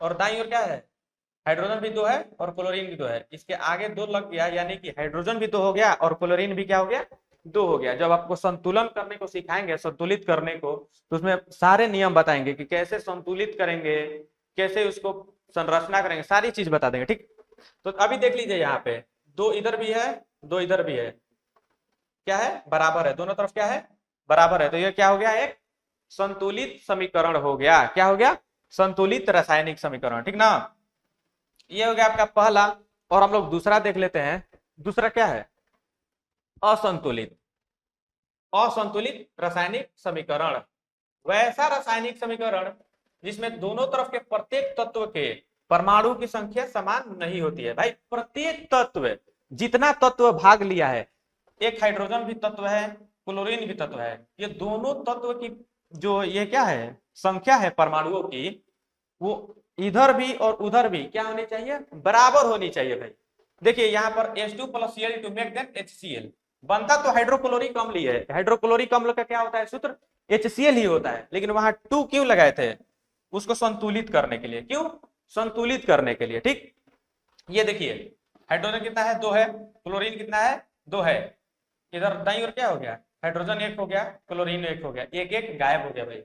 और दाईं ओर क्या है, हाइड्रोजन भी 2 है और क्लोरीन भी 2 है। इसके आगे 2 लग गया, यानी कि हाइड्रोजन भी 2 हो गया और क्लोरीन भी क्या हो गया, 2 हो गया। जब आपको संतुलन करने को सिखाएंगे, संतुलित करने को, तो उसमें सारे नियम बताएंगे कि कैसे संतुलित करेंगे, कैसे उसको संरचना करेंगे, सारी चीज बता देंगे, ठीक। तो अभी देख लीजिए यहाँ पे 2 इधर भी है, 2 इधर भी है, क्या है, बराबर है, दोनों तरफ क्या है, बराबर है। तो ये क्या हो गया, एक संतुलित समीकरण हो गया। क्या हो गया, संतुलित रासायनिक समीकरण, ठीक ना। ये हो गया आपका पहला। और हम लोग दूसरा देख लेते हैं। दूसरा क्या है, असंतुलित, असंतुलित रासायनिक समीकरण। वैसा रासायनिक समीकरण जिसमें दोनों तरफ के प्रत्येक तत्व के परमाणु की संख्या समान नहीं होती है। भाई प्रत्येक तत्व, जितना तत्व भाग लिया है, एक हाइड्रोजन भी तत्व है, क्लोरीन भी तत्व है, ये दोनों तत्व की जो ये क्या है, संख्या है परमाणुओं की, वो इधर भी और उधर भी क्या होनी चाहिए, बराबर होनी चाहिए। भाई देखिए यहाँ पर H2 + Cl2 make then HCl बनता तो हाइड्रोक्लोरिक अम्ल ही है। हाइड्रोक्लोरिक अम्ल का क्या होता है सूत्र, HCl ही होता है, लेकिन वहां 2 क्यों लगाए थे, उसको संतुलित करने के लिए। क्यों, संतुलित करने के लिए, ठीक। ये देखिए हाइड्रोजन कितना है, 2 है, क्लोरीन कितना है, 2 है, इधर दाईं ओर क्या हो गया, हाइड्रोजन 1 हो गया, क्लोरीन 1 हो गया, एक एक गायब हो गया भाई।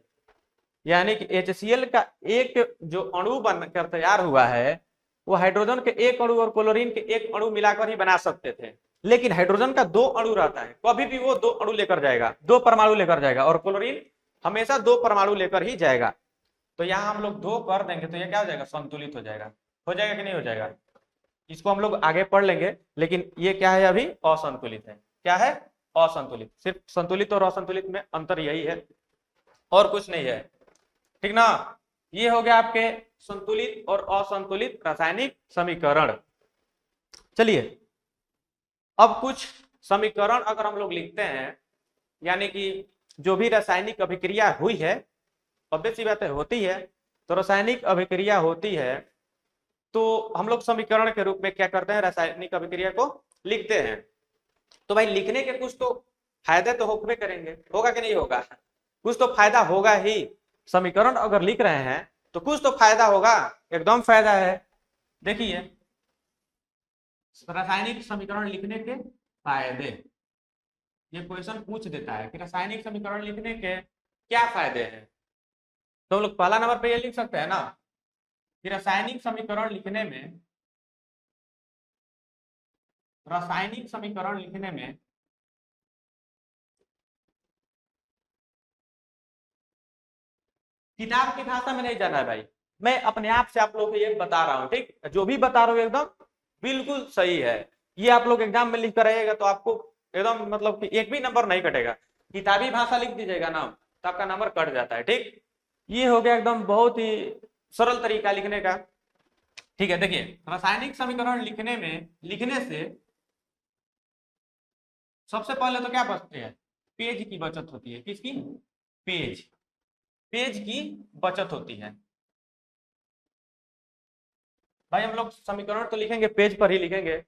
यानी कि HCl का एक जो अणु बनकर तैयार हुआ है, वो हाइड्रोजन के एक अणु और क्लोरीन के एक अणु मिलाकर ही बना सकते थे। लेकिन हाइड्रोजन का 2 अणु रहता है, कभी भी वो 2 अणु लेकर जाएगा, 2 परमाणु लेकर जाएगा, और क्लोरीन हमेशा 2 परमाणु लेकर ही जाएगा। तो यहाँ हम लोग 2 कर देंगे तो ये क्या हो जाएगा, संतुलित हो जाएगा। हो जाएगा कि नहीं हो जाएगा, इसको हम लोग आगे पढ़ लेंगे। लेकिन ये क्या है, अभी असंतुलित है। क्या है, असंतुलित। सिर्फ संतुलित और असंतुलित में अंतर यही है, और कुछ नहीं है, ठीक ना। ये हो गया आपके संतुलित और असंतुलित रासायनिक समीकरण। चलिए अब कुछ समीकरण अगर हम लोग लिखते हैं, यानी कि जो भी रासायनिक अभिक्रिया हुई है, ऑब्वियस सी बात है होती है, तो रासायनिक अभिक्रिया होती है, तो हम लोग समीकरण के रूप में क्या करते हैं, रासायनिक अभिक्रिया को लिखते हैं। तो भाई लिखने के कुछ तो फायदे तो होबे करेंगे, होगा कि नहीं होगा, कुछ तो फायदा होगा ही। समीकरण अगर लिख रहे हैं तो कुछ तो फायदा होगा, एकदम फायदा है। देखिए रासायनिक समीकरण लिखने के फायदे, ये क्वेश्चन पूछ देता है कि रासायनिक समीकरण लिखने के क्या फायदे हैं। तो हम लोग पहला नंबर पे ये लिख सकते हैं ना कि रासायनिक समीकरण लिखने में, रासायनिक समीकरण लिखने में किताब की भाषा में नहीं जाना है भाई, मैं अपने आप से आप लोगों को ये बता रहा हूँ, ठीक। जो भी बता रहा हूँ एकदम बिल्कुल सही है। ये आप लोग एग्जाम में लिख कर आइएगा तो आपको एकदम मतलब कि एक भी नंबर नहीं कटेगा। किताबी भाषा लिख दीजिएगा ना तो आपका नंबर कट जाता है, ठीक। ये हो गया एकदम बहुत ही सरल तरीका लिखने का, ठीक है। देखिए रासायनिक समीकरण लिखने में, लिखने से सबसे पहले तो क्या बचते हैं, पेज की बचत होती है। किसकी, पेज, पेज की बचत होती है। भाई हम लोग समीकरण तो लिखेंगे पेज पर ही लिखेंगे,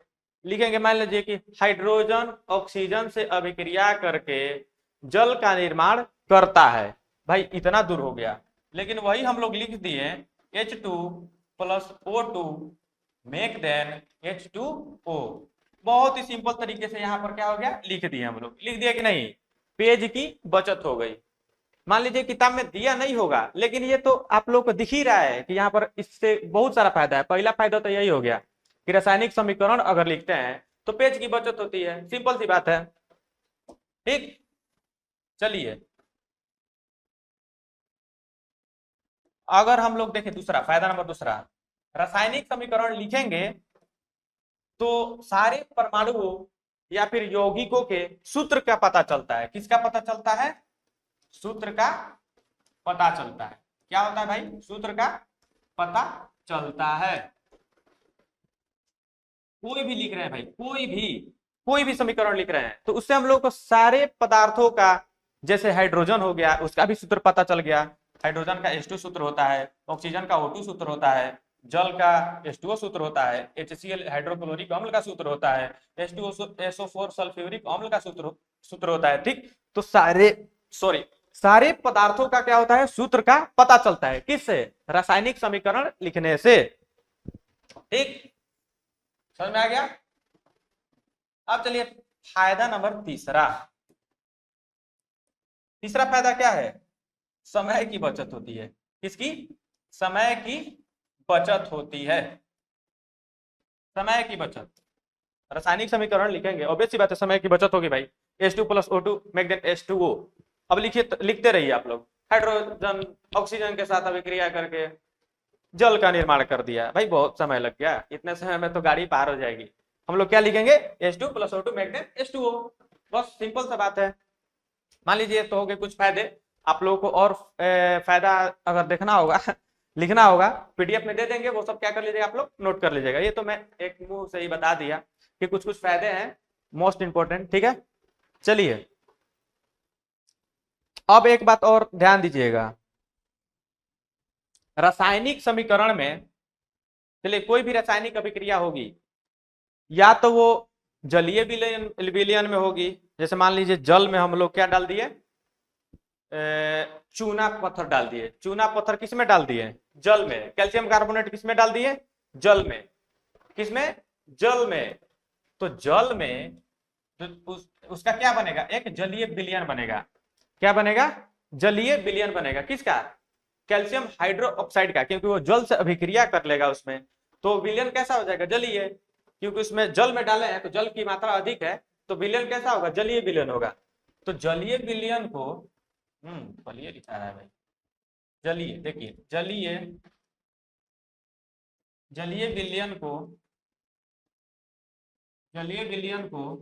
लिखेंगे मान लीजिए कि हाइड्रोजन ऑक्सीजन से अभिक्रिया करके जल का निर्माण करता है। भाई इतना दूर हो गया, लेकिन वही हम लोग लिख दिए H2 plus O2 make then H2O। बहुत ही सिंपल तरीके से यहाँ पर क्या हो गया, लिख दिए हम लोग, लिख दिया कि नहीं, पेज की बचत हो गई। मान लीजिए किताब में दिया नहीं होगा, लेकिन ये तो आप लोग को दिख ही रहा है कि यहाँ पर इससे बहुत सारा फायदा है। पहला फायदा तो यही हो गया कि रासायनिक समीकरण अगर लिखते हैं तो पेज की बचत होती है, सिंपल सी बात है। ठीक, चलिए अगर हम लोग देखें दूसरा फायदा, नंबर दूसरा, रासायनिक समीकरण लिखेंगे तो सारे परमाणुओं या फिर यौगिकों के सूत्र का पता चलता है। किसका पता चलता है? सूत्र का पता चलता है। क्या होता है भाई? सूत्र का पता चलता है। कोई भी लिख रहे हैं भाई, कोई भी समीकरण लिख रहे हैं तो उससे हम लोग को सारे पदार्थों का, जैसे हाइड्रोजन हो गया उसका भी सूत्र पता चल गया, हाइड्रोजन का H2 सूत्र होता है, ऑक्सीजन का O2 सूत्र होता है, जल का H2O सूत्र होता है, HCl हाइड्रोक्लोरिक अम्ल का सूत्र होता है, H2SO4 सल्फ्यूरिक अम्ल का सूत्र होता है। ठीक, तो सारे पदार्थों का क्या होता है, सूत्र का पता चलता है। किससे? रासायनिक समीकरण लिखने से। ठीक, समझ में आ गया? अब चलिए फायदा नंबर तीसरा। तीसरा फायदा क्या है? समय की बचत होती है। किसकी? समय की बचत होती है। समय की बचत, रासायनिक समीकरण लिखेंगे, ऑब्वियस सी बात है समय की बचत होगी भाई। H2 plus O2 make then H2O। अब लिखिए, लिखते रहिए आप लोग। हाइड्रोजन ऑक्सीजन के साथ अभिक्रिया करके जल का निर्माण कर दिया। भाई बहुत समय लग गया, इतने समय में तो गाड़ी पार हो जाएगी। हम लोग क्या लिखेंगे? H2 plus O2 make then H2O। बस सिंपल सा बात है। मान लीजिए तो हो गए कुछ फायदे। आप लोगों को और फायदा अगर देखना होगा लिखना होगा, पीडीएफ में दे देंगे, वो सब क्या कर लीजिएगा आप लोग, नोट कर लीजिएगा। ये तो मैं एक मुंह से ही बता दिया कि कुछ कुछ फायदे हैं मोस्ट इंपोर्टेंट। ठीक है, चलिए अब एक बात और ध्यान दीजिएगा। रासायनिक समीकरण में, चलिए कोई भी रासायनिक अभिक्रिया होगी या तो वो जलीय विलयन में होगी, जैसे मान लीजिए जल में हम लोग क्या डाल दिए, चूना पत्थर डाल दिए। चूना पत्थर किस में डाल दिए? जल में। कैल्शियम कार्बोनेट किस में डाल दिए? जल में। किसमें? जल में। तो जल में तो उसका क्या बनेगा? एक जलीय विलयन बनेगा। क्या बनेगा? जलीय विलयन बनेगा। किसका? कैल्शियम हाइड्रोक्साइड का, क्योंकि वो जल से अभिक्रिया कर लेगा उसमें, तो विलयन कैसा हो जाएगा? जलीय। क्योंकि उसमें जल में डाले हैं तो जल की मात्रा अधिक है, तो विलयन कैसा होगा? जलीय विलयन होगा। तो जलीय विलयन को जलीय लिखा है भाई, जलीय, देखिए जलीय विलयन को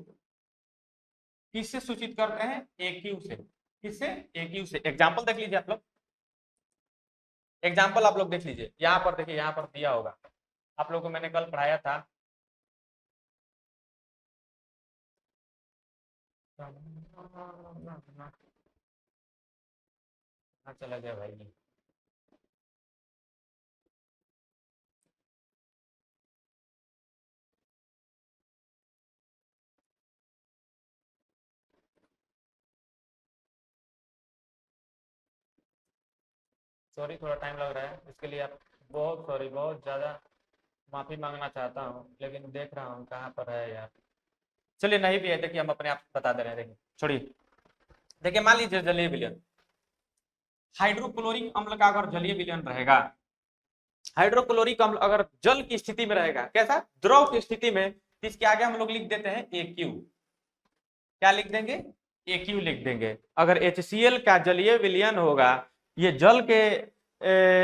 किससे सूचित करते हैं? AQ से। किससे? AQ से। एग्जाम्पल देख लीजिए आप लोग, एग्जाम्पल आप लोग देख लीजिए। यहाँ पर देखिए, यहाँ पर दिया होगा, आप लोगों को मैंने कल पढ़ाया था। चला गया भाई। सॉरी, थोड़ा टाइम लग रहा है, इसके लिए आप बहुत सॉरी, बहुत ज़्यादा माफ़ी मांगना चाहता हूँ, लेकिन देख रहा हूँ कहाँ पर है यार। चलिए नहीं भी है, देखिए हम अपने आप बता दे रहे हैं। देखिए छोड़िए, देखिए मान लीजिए जलीय विलयन, हाइड्रोक्लोरिक अम्ल का अगर जलीय विलयन रहेगा, हाइड्रोक्लोरिक अम्ल अगर जल की स्थिति में रहेगा, कैसा? द्रव की स्थिति में, तो इसके आगे हम लोग लिख देते हैं AQ। क्या लिख देंगे? AQ लिख देंगे। अगर HCl का जलीय विलयन होगा, ये जल के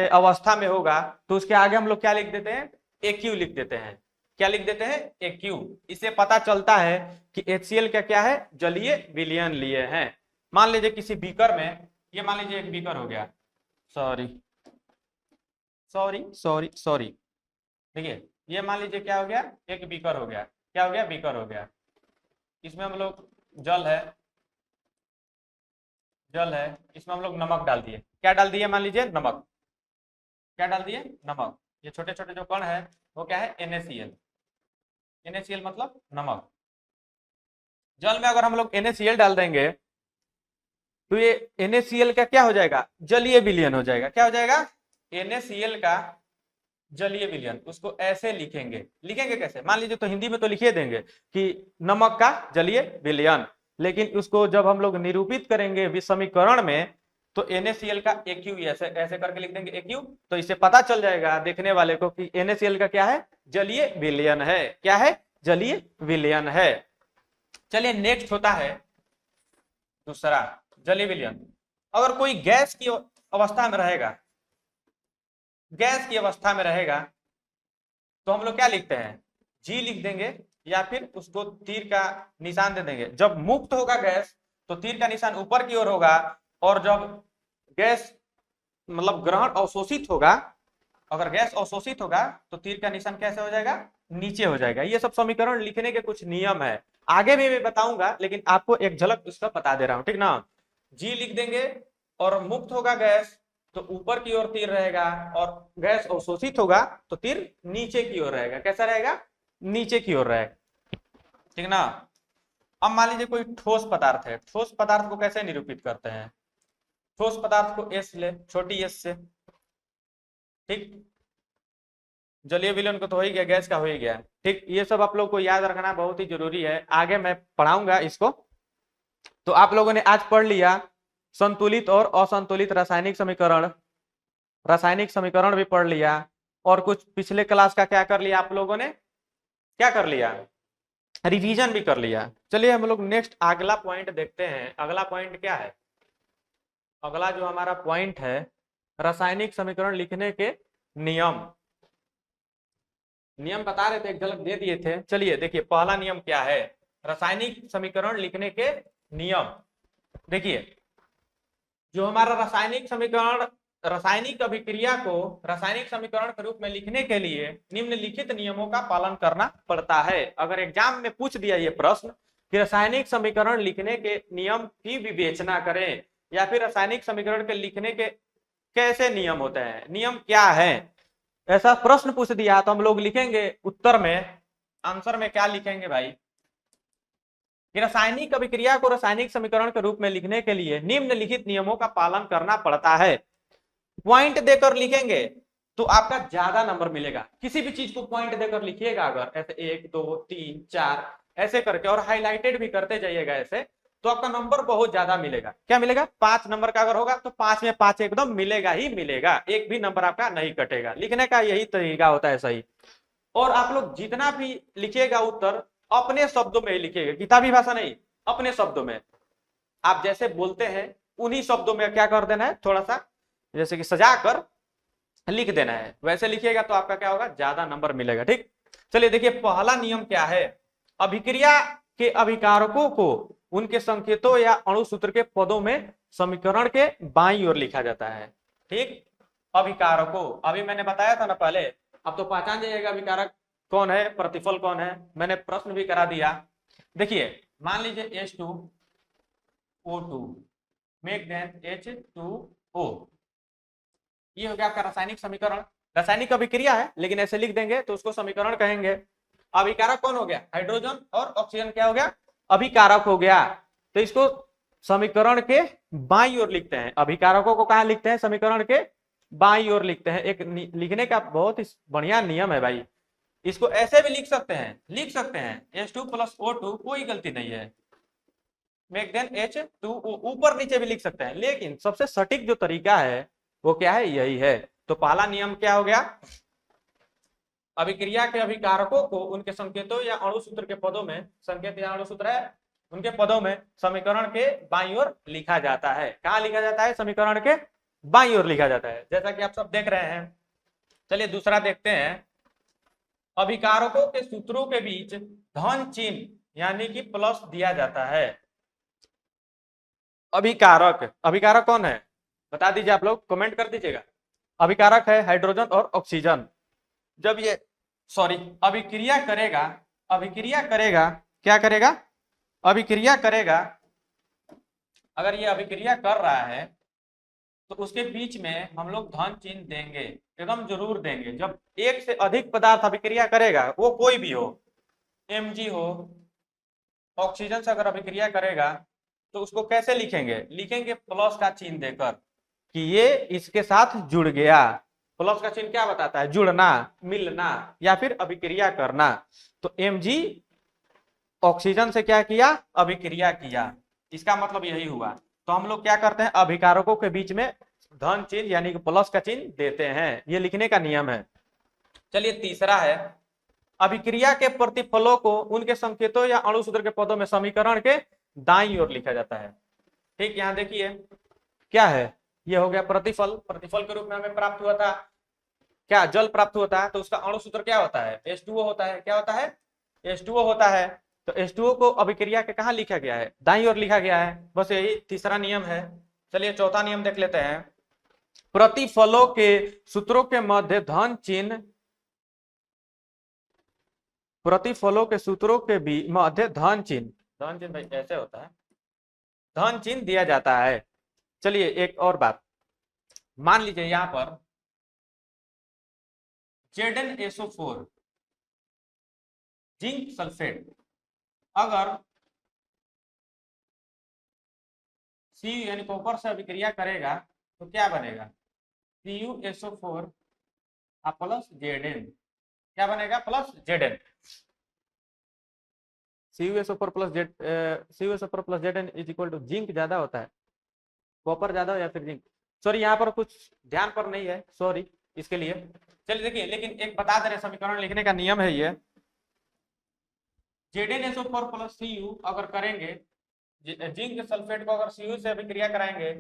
अवस्था में होगा, तो उसके आगे हम लोग क्या लिख देते हैं? AQ लिख देते हैं। क्या लिख देते हैं? AQ। इससे पता चलता है कि HCl का क्या है? जलीय विलयन लिए हैं। मान लीजिए किसी बीकर में, ये मान लीजिए एक बीकर हो गया, सॉरी सॉरी सॉरी सॉरी, देखिए ये मान लीजिए क्या हो गया? एक बीकर हो गया। क्या हो गया? बीकर हो गया। इसमें हम लोग जल है, इसमें हम लोग नमक डाल दिए। क्या डाल दिए? मान लीजिए नमक। क्या डाल दिए? नमक। ये छोटे छोटे जो कण है वो क्या है? NaCl। NaCl मतलब नमक। जल में अगर हम लोग NaCl डाल देंगे तो ये NaCl का क्या हो जाएगा, जलीय विलयन हो जाएगा। क्या हो जाएगा, NaCl का जलीय विलयन। उसको ऐसे लिखेंगे, लिखेंगे कैसे, मान लीजिए तो हिंदी में तो लिखे देंगे कि नमक का जलीय विलयन, लेकिन उसको जब हम लोग निरूपित करेंगे समीकरण में तो NaCl का AQ ऐसे ऐसे करके लिख देंगे AQ, तो इससे पता चल जाएगा देखने वाले को कि NaCl का क्या है, जलीय विलयन है। क्या है, जलीय विलयन है। चलिए नेक्स्ट होता है दूसरा जलीय विलयन। अगर कोई गैस की अवस्था में रहेगा, गैस की अवस्था में रहेगा तो हम लोग क्या लिखते हैं, G लिख देंगे या फिर उसको तीर का निशान दे देंगे। जब मुक्त होगा गैस तो तीर का निशान ऊपर की ओर होगा, और जब गैस मतलब ग्रहण अवशोषित होगा, अगर गैस अवशोषित होगा तो तीर का निशान कैसे हो जाएगा, नीचे हो जाएगा। ये सब समीकरण लिखने के कुछ नियम है, आगे भी मैं बताऊंगा, लेकिन आपको एक झलक उसका बता दे रहा हूं, ठीक ना। G लिख देंगे और मुक्त होगा गैस तो ऊपर की ओर तीर रहेगा, और गैस अवशोषित होगा तो तीर नीचे की ओर रहेगा। कैसा रहेगा, नीचे की ओर रहेगा, ठीक ना। अब मान लीजिए कोई ठोस पदार्थ है, ठोस पदार्थ को कैसे निरूपित करते हैं, ठोस पदार्थ को S ले, छोटी s से, ठीक। जलीय विलयन को तो हो ही गया, गैस का हो ही गया, ठीक। ये सब आप लोग को याद रखना बहुत ही जरूरी है, आगे मैं पढ़ाऊंगा इसको। तो आप लोगों ने आज पढ़ लिया संतुलित और असंतुलित रासायनिक समीकरण, रासायनिक समीकरण भी पढ़ लिया, और कुछ पिछले क्लास का क्या कर लिया आप लोगों ने, क्या कर लिया, रिवीजन भी कर लिया। चलिए हम लोग नेक्स्ट अगला पॉइंट देखते हैं। अगला पॉइंट क्या है, अगला जो हमारा पॉइंट है रासायनिक समीकरण लिखने के नियम। नियम बता रहे थे, एक झलक दे दिए थे। चलिए देखिए पहला नियम क्या है, रासायनिक समीकरण लिखने के नियम। देखिए जो हमारा रासायनिक समीकरण, रासायनिक अभिक्रिया को रासायनिक समीकरण के रूप में लिखने के लिए निम्नलिखित नियमों का पालन करना पड़ता है। अगर एग्जाम में पूछ दिया ये प्रश्न कि रासायनिक समीकरण लिखने के नियम की विवेचना करें, या फिर रासायनिक समीकरण के लिखने के कैसे नियम होते हैं, नियम क्या है, ऐसा प्रश्न पूछ दिया तो हम लोग लिखेंगे उत्तर में, आंसर में क्या लिखेंगे भाई, कि रासायनिक अभिक्रिया को रासायनिक समीकरण के रूप में लिखने के लिए निम्नलिखित नियमों का पालन करना पड़ता है। पॉइंट देकर लिखेंगे तो आपका ज्यादा नंबर मिलेगा। किसी भी चीज को पॉइंट देकर लिखिएगा, अगर ऐसे 1 2 3 4 ऐसे करके, और हाईलाइटेड भी करते जाइएगा ऐसे, तो आपका नंबर बहुत ज्यादा मिलेगा। क्या मिलेगा, 5 नंबर का अगर होगा तो 5 में 5 एकदम मिलेगा ही मिलेगा, एक भी नंबर आपका नहीं कटेगा। लिखने का यही तरीका होता है सही। और आप लोग जितना भी लिखिएगा उत्तर अपने शब्दों में ही लिखिएगा, किताबी भाषा नहीं, अपने शब्दों में। आप जैसे बोलते हैं उन्हीं शब्दों में क्या कर देना है, थोड़ा सा जैसे कि सजा कर लिख देना है, वैसे लिखिएगा तो आपका क्या होगा, ज्यादा नंबर मिलेगा, ठीक। चलिए देखिए पहला नियम क्या है, अभिक्रिया के अभिकारकों को उनके संकेतों या अणुसूत्र के पदों में समीकरण के बाईं ओर लिखा जाता है, ठीक। अभिकारकों, अभी मैंने बताया था ना पहले, अब तो पहचान जाइएगा अभिकारक कौन है, प्रतिफल कौन है, मैंने प्रश्न भी करा दिया। देखिए मान लीजिए H2O2 मेक देन H2O, ये हो गया आपका रासायनिक समीकरण। रासायनिक अभिक्रिया है लेकिन ऐसे लिख देंगे तो उसको समीकरण कहेंगे। अभिकारक कौन हो गया, हाइड्रोजन और ऑक्सीजन क्या हो गया, अभिकारक हो गया। तो इसको समीकरण के बाईं ओर लिखते हैं, अभिकारकों को कहां लिखते हैं, समीकरण के बाईं ओर लिखते हैं। एक लिखने का बहुत ही बढ़िया नियम है भाई, इसको ऐसे भी लिख सकते हैं, लिख सकते हैं H2 + O2, कोई गलती नहीं है। मेक देन H2O, ऊपर नीचे भी लिख सकते हैं, लेकिन सबसे सटीक जो तरीका है वो क्या है, यही है। तो पहला नियम क्या हो गया, अभिक्रिया के अभिकारकों को उनके संकेतों या अणुसूत्र के पदों में, संकेत या अणुसूत्र है उनके पदों में समीकरण के बाईं ओर लिखा जाता है। कहां लिखा जाता है, समीकरण के बाईं ओर लिखा जाता है, जैसा कि आप सब देख रहे हैं। चलिए दूसरा देखते हैं, अभिकारकों के सूत्रों के बीच धन चिन्ह यानी कि प्लस दिया जाता है। अभिकारक, अभिकारक कौन है बता दीजिए, आप लोग कमेंट कर दीजिएगा। अभिकारक है हाइड्रोजन और ऑक्सीजन। जब ये अभिक्रिया करेगा, अभिक्रिया करेगा, क्या करेगा, अभिक्रिया करेगा, अगर ये अभिक्रिया कर रहा है तो उसके बीच में हम लोग धन चिन्ह देंगे, एकदम जरूर देंगे। जब एक से अधिक पदार्थ अभिक्रिया करेगा, वो कोई भी हो, Mg हो, ऑक्सीजन से अगर अभिक्रिया करेगा तो उसको कैसे लिखेंगे? लिखेंगे प्लस का चिन्ह देकर कि ये इसके साथ जुड़ गया। प्लस का चिन्ह क्या बताता है? जुड़ना, मिलना या फिर अभिक्रिया करना। तो Mg ऑक्सीजन से क्या किया? अभिक्रिया किया। इसका मतलब यही हुआ। तो हम लोग क्या करते हैं? अभिकारकों के बीच में धन चिन्ह यानी कि प्लस का चिन्ह देते हैं। ये लिखने का नियम है। चलिए तीसरा है, अभिक्रिया के प्रतिफलों को उनके संकेतों या अणुसूत्र के पदों में समीकरण के दाईं ओर लिखा जाता है। ठीक, यहां देखिए क्या है, ये हो गया प्रतिफल। प्रतिफल के रूप में हमें प्राप्त हुआ था क्या? जल प्राप्त होता है। तो उसका अणुसूत्र क्या होता है? H2O होता है। क्या होता है? H2O होता है। तो H2O को अभिक्रिया के कहा लिखा गया है? दाईं ओर लिखा गया है। बस यही तीसरा नियम है। चलिए चौथा नियम देख लेते हैं। प्रतिफलों के सूत्रों के मध्य धन चिन्ह, प्रतिफलों के सूत्रों के भी मध्य धन चिन्ह, धन चिन्ह भाई कैसे होता है? धन चिन्ह दिया जाता है। चलिए एक और बात, मान लीजिए यहां पर ZnSO4 जिंक सल्फेट अगर Cu यानी कॉपर से अभिक्रिया करेगा तो क्या बनेगा? CuSO4 plus Zn। क्या बनेगा? Plus Zn। CuSO4 plus CuSO4 plus Zn is equal to zinc ज्यादा होता है, कॉपर ज्यादा हो या फिर जिंक? सॉरी यहाँ पर कुछ ध्यान पर नहीं है, सॉरी इसके लिए। चलिए देखिए, लेकिन एक बता दे रहे समीकरण लिखने का नियम है ये। ZnSO4 प्लस Cu अगर करेंगे, जिंक सल्फेट को अगर Cu से अभिक्रिया कराएंगे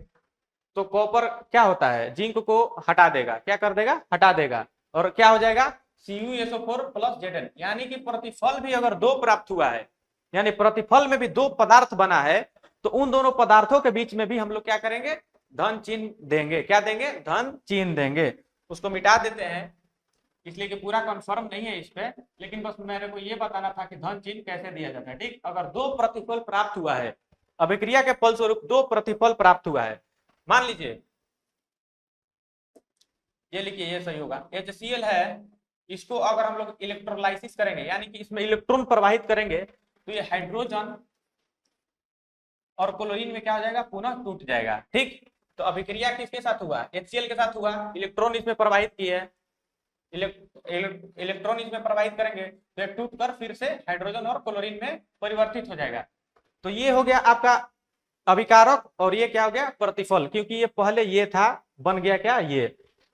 तो कॉपर क्या होता है? जिंक को हटा देगा। क्या कर देगा? हटा देगा। और क्या हो जाएगा? CuSO4 plus Zn। यानी कि प्रतिफल भी अगर दो प्राप्त हुआ है, यानी प्रतिफल में भी दो पदार्थ बना है, तो उन दोनों पदार्थों के बीच में भी हम लोग क्या करेंगे? धन चिन्ह देंगे। क्या देंगे? धन चिन्ह देंगे। उसको मिटा देते हैं इसलिए कि पूरा कंफर्म नहीं है इस पे, लेकिन बस मेरे को ये बताना था कि धन चिन्ह कैसे दिया जाता है। ठीक, अगर दो प्रतिफल प्राप्त हुआ है, अभिक्रिया के फलस्वरूप दो प्रतिफल प्राप्त हुआ है, मान लीजिए ये लिखिए, ये सही होगा। HCl है, इसको अगर हम लोग इलेक्ट्रोलाइसिस करेंगे यानी कि इसमें इलेक्ट्रॉन प्रवाहित करेंगे तो ये हाइड्रोजन और क्लोरीन में क्या हो जाएगा? पुनः टूट जाएगा। ठीक, तो अभिक्रिया किसके साथ हुआ? HCl के साथ हुआ। इलेक्ट्रॉन इसमें प्रवाहित किए, इलेक्ट्रॉन इसमें प्रवाहित करेंगे तो एक टूट कर फिर से हाइड्रोजन और क्लोरीन में परिवर्तित हो जाएगा। तो ये हो गया आपका अभिकारक और ये क्या हो गया? प्रतिफल, क्योंकि ये पहले ये था, बन गया क्या? ये।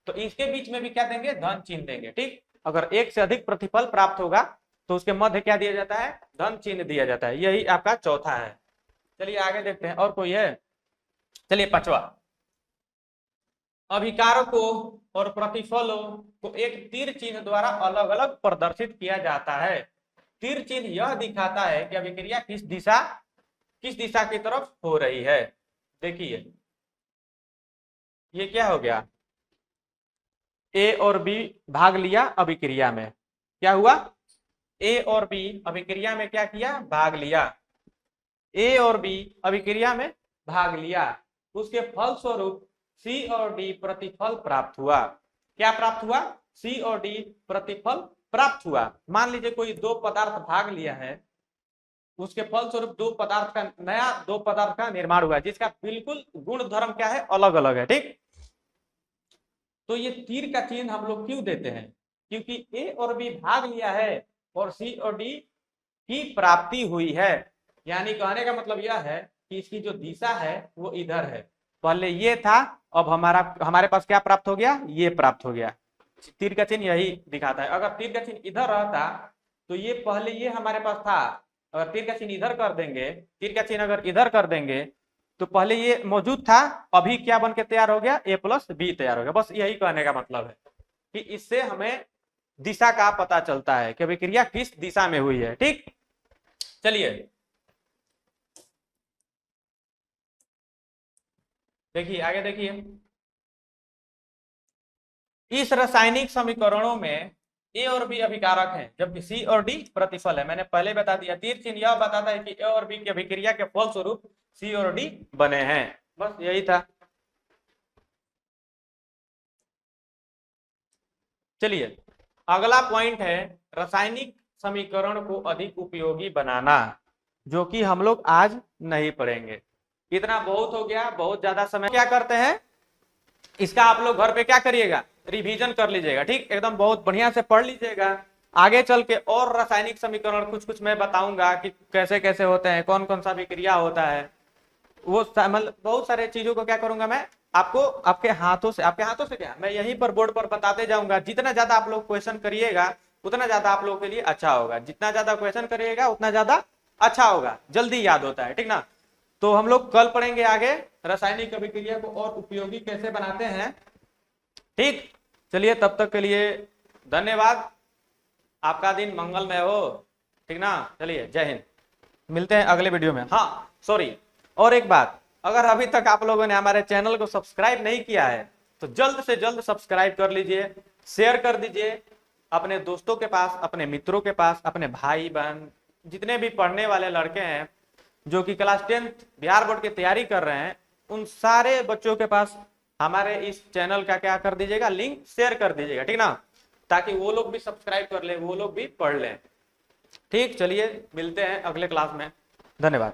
तो इसके बीच में भी क्या देंगे? धन चिन्ह देंगे। ठीक, अगर एक से अधिक प्रतिफल प्राप्त होगा तो उसके मध्य क्या दिया जाता है? धन चिन्ह दिया जाता है। यही आपका चौथा है। चलिए आगे देखते हैं, और कोई है? चलिए पांचवा, अभिकारकों और प्रतिफलों को एक तीर चिन्ह द्वारा अलग अलग प्रदर्शित किया जाता है। तीर चिन्ह यह दिखाता है कि अभिक्रिया किस दिशा की तरफ हो रही है। देखिए ये क्या हो गया? ए और बी भाग लिया अभिक्रिया में। क्या हुआ? ए और बी अभिक्रिया में क्या किया? भाग लिया। ए और बी अभिक्रिया में भाग लिया, उसके फलस्वरूप सी और डी प्रतिफल प्राप्त हुआ। क्या प्राप्त हुआ? सी और डी प्रतिफल प्राप्त हुआ। मान लीजिए कोई दो पदार्थ भाग लिया है, उसके फलस्वरूप दो पदार्थ का निर्माण हुआ जिसका बिल्कुल गुण धर्म क्या है? अलग अलग है। ठीक, तो ये तीर का चिन्ह हम लोग क्यों देते हैं? क्योंकि ए और बी भाग लिया है और सी और डी की प्राप्ति हुई है। यानी कहने का मतलब यह है कि इसकी जो दिशा है वो इधर है। पहले ये था, अब हमारे पास क्या प्राप्त हो गया? ये प्राप्त हो गया। तीर का चिन्ह यही दिखाता है। अगर तीर का चिन्ह इधर रहता तो ये पहले ये हमारे पास था, अगर तीर का चिन्ह इधर कर देंगे, तीर का चिन्ह अगर इधर कर देंगे तो पहले ये मौजूद था, अभी क्या बन के तैयार हो गया? ए प्लस बी तैयार हो गया। बस यही कहने का मतलब है कि इससे हमें दिशा का पता चलता है कि अभिक्रिया किस दिशा में हुई है। ठीक, चलिए देखिए आगे देखिए, इस रासायनिक समीकरणों में ए और बी अभिकारक हैं जबकि सी और डी प्रतिफल है। मैंने पहले बता दिया, तीर चिन्ह यह बताता है कि ए और बी की अभिक्रिया के फलस्वरूप सी और डी बने हैं। बस यही था। चलिए अगला पॉइंट है रासायनिक समीकरण को अधिक उपयोगी बनाना, जो कि हम लोग आज नहीं पढ़ेंगे। इतना बहुत हो गया, बहुत ज्यादा समय। क्या करते हैं, इसका आप लोग घर पे क्या करिएगा, रिवीजन कर लीजिएगा, ठीक, एकदम बहुत बढ़िया से पढ़ लीजिएगा। आगे चल के और रासायनिक समीकरण कुछ कुछ मैं बताऊंगा कि कैसे कैसे होते हैं, कौन कौन सा विक्रिया होता है, वो मतलब बहुत सारे चीजों को क्या करूंगा मैं आपको आपके हाथों से क्या, मैं यहीं पर बोर्ड पर बताते जाऊंगा। जितना ज्यादा आप लोग क्वेश्चन करिएगा उतना ज्यादा आप लोगों के लिए अच्छा होगा, जितना ज्यादा क्वेश्चन करिएगा उतना ज्यादा अच्छा होगा, जल्दी याद होता है, ठीक ना। तो हम लोग कल पढ़ेंगे आगे रासायनिक अभिक्रिया को और उपयोगी कैसे बनाते हैं, ठीक। चलिए तब तक के लिए धन्यवाद, आपका दिन मंगलमय हो, ठीक ना। चलिए जय हिंद, मिलते हैं अगले वीडियो में। हाँ सॉरी, और एक बात, अगर अभी तक आप लोगों ने हमारे चैनल को सब्सक्राइब नहीं किया है तो जल्द से जल्द सब्सक्राइब कर लीजिए, शेयर कर दीजिए अपने दोस्तों के पास, अपने मित्रों के पास, अपने भाई बहन जितने भी पढ़ने वाले लड़के हैं जो कि क्लास 10th बिहार बोर्ड की तैयारी कर रहे हैं, उन सारे बच्चों के पास हमारे इस चैनल का क्या कर दीजिएगा, लिंक शेयर कर दीजिएगा, ठीक ना, ताकि वो लोग भी सब्सक्राइब कर ले, वो लोग भी पढ़ लें। ठीक, चलिए मिलते हैं अगले क्लास में, धन्यवाद।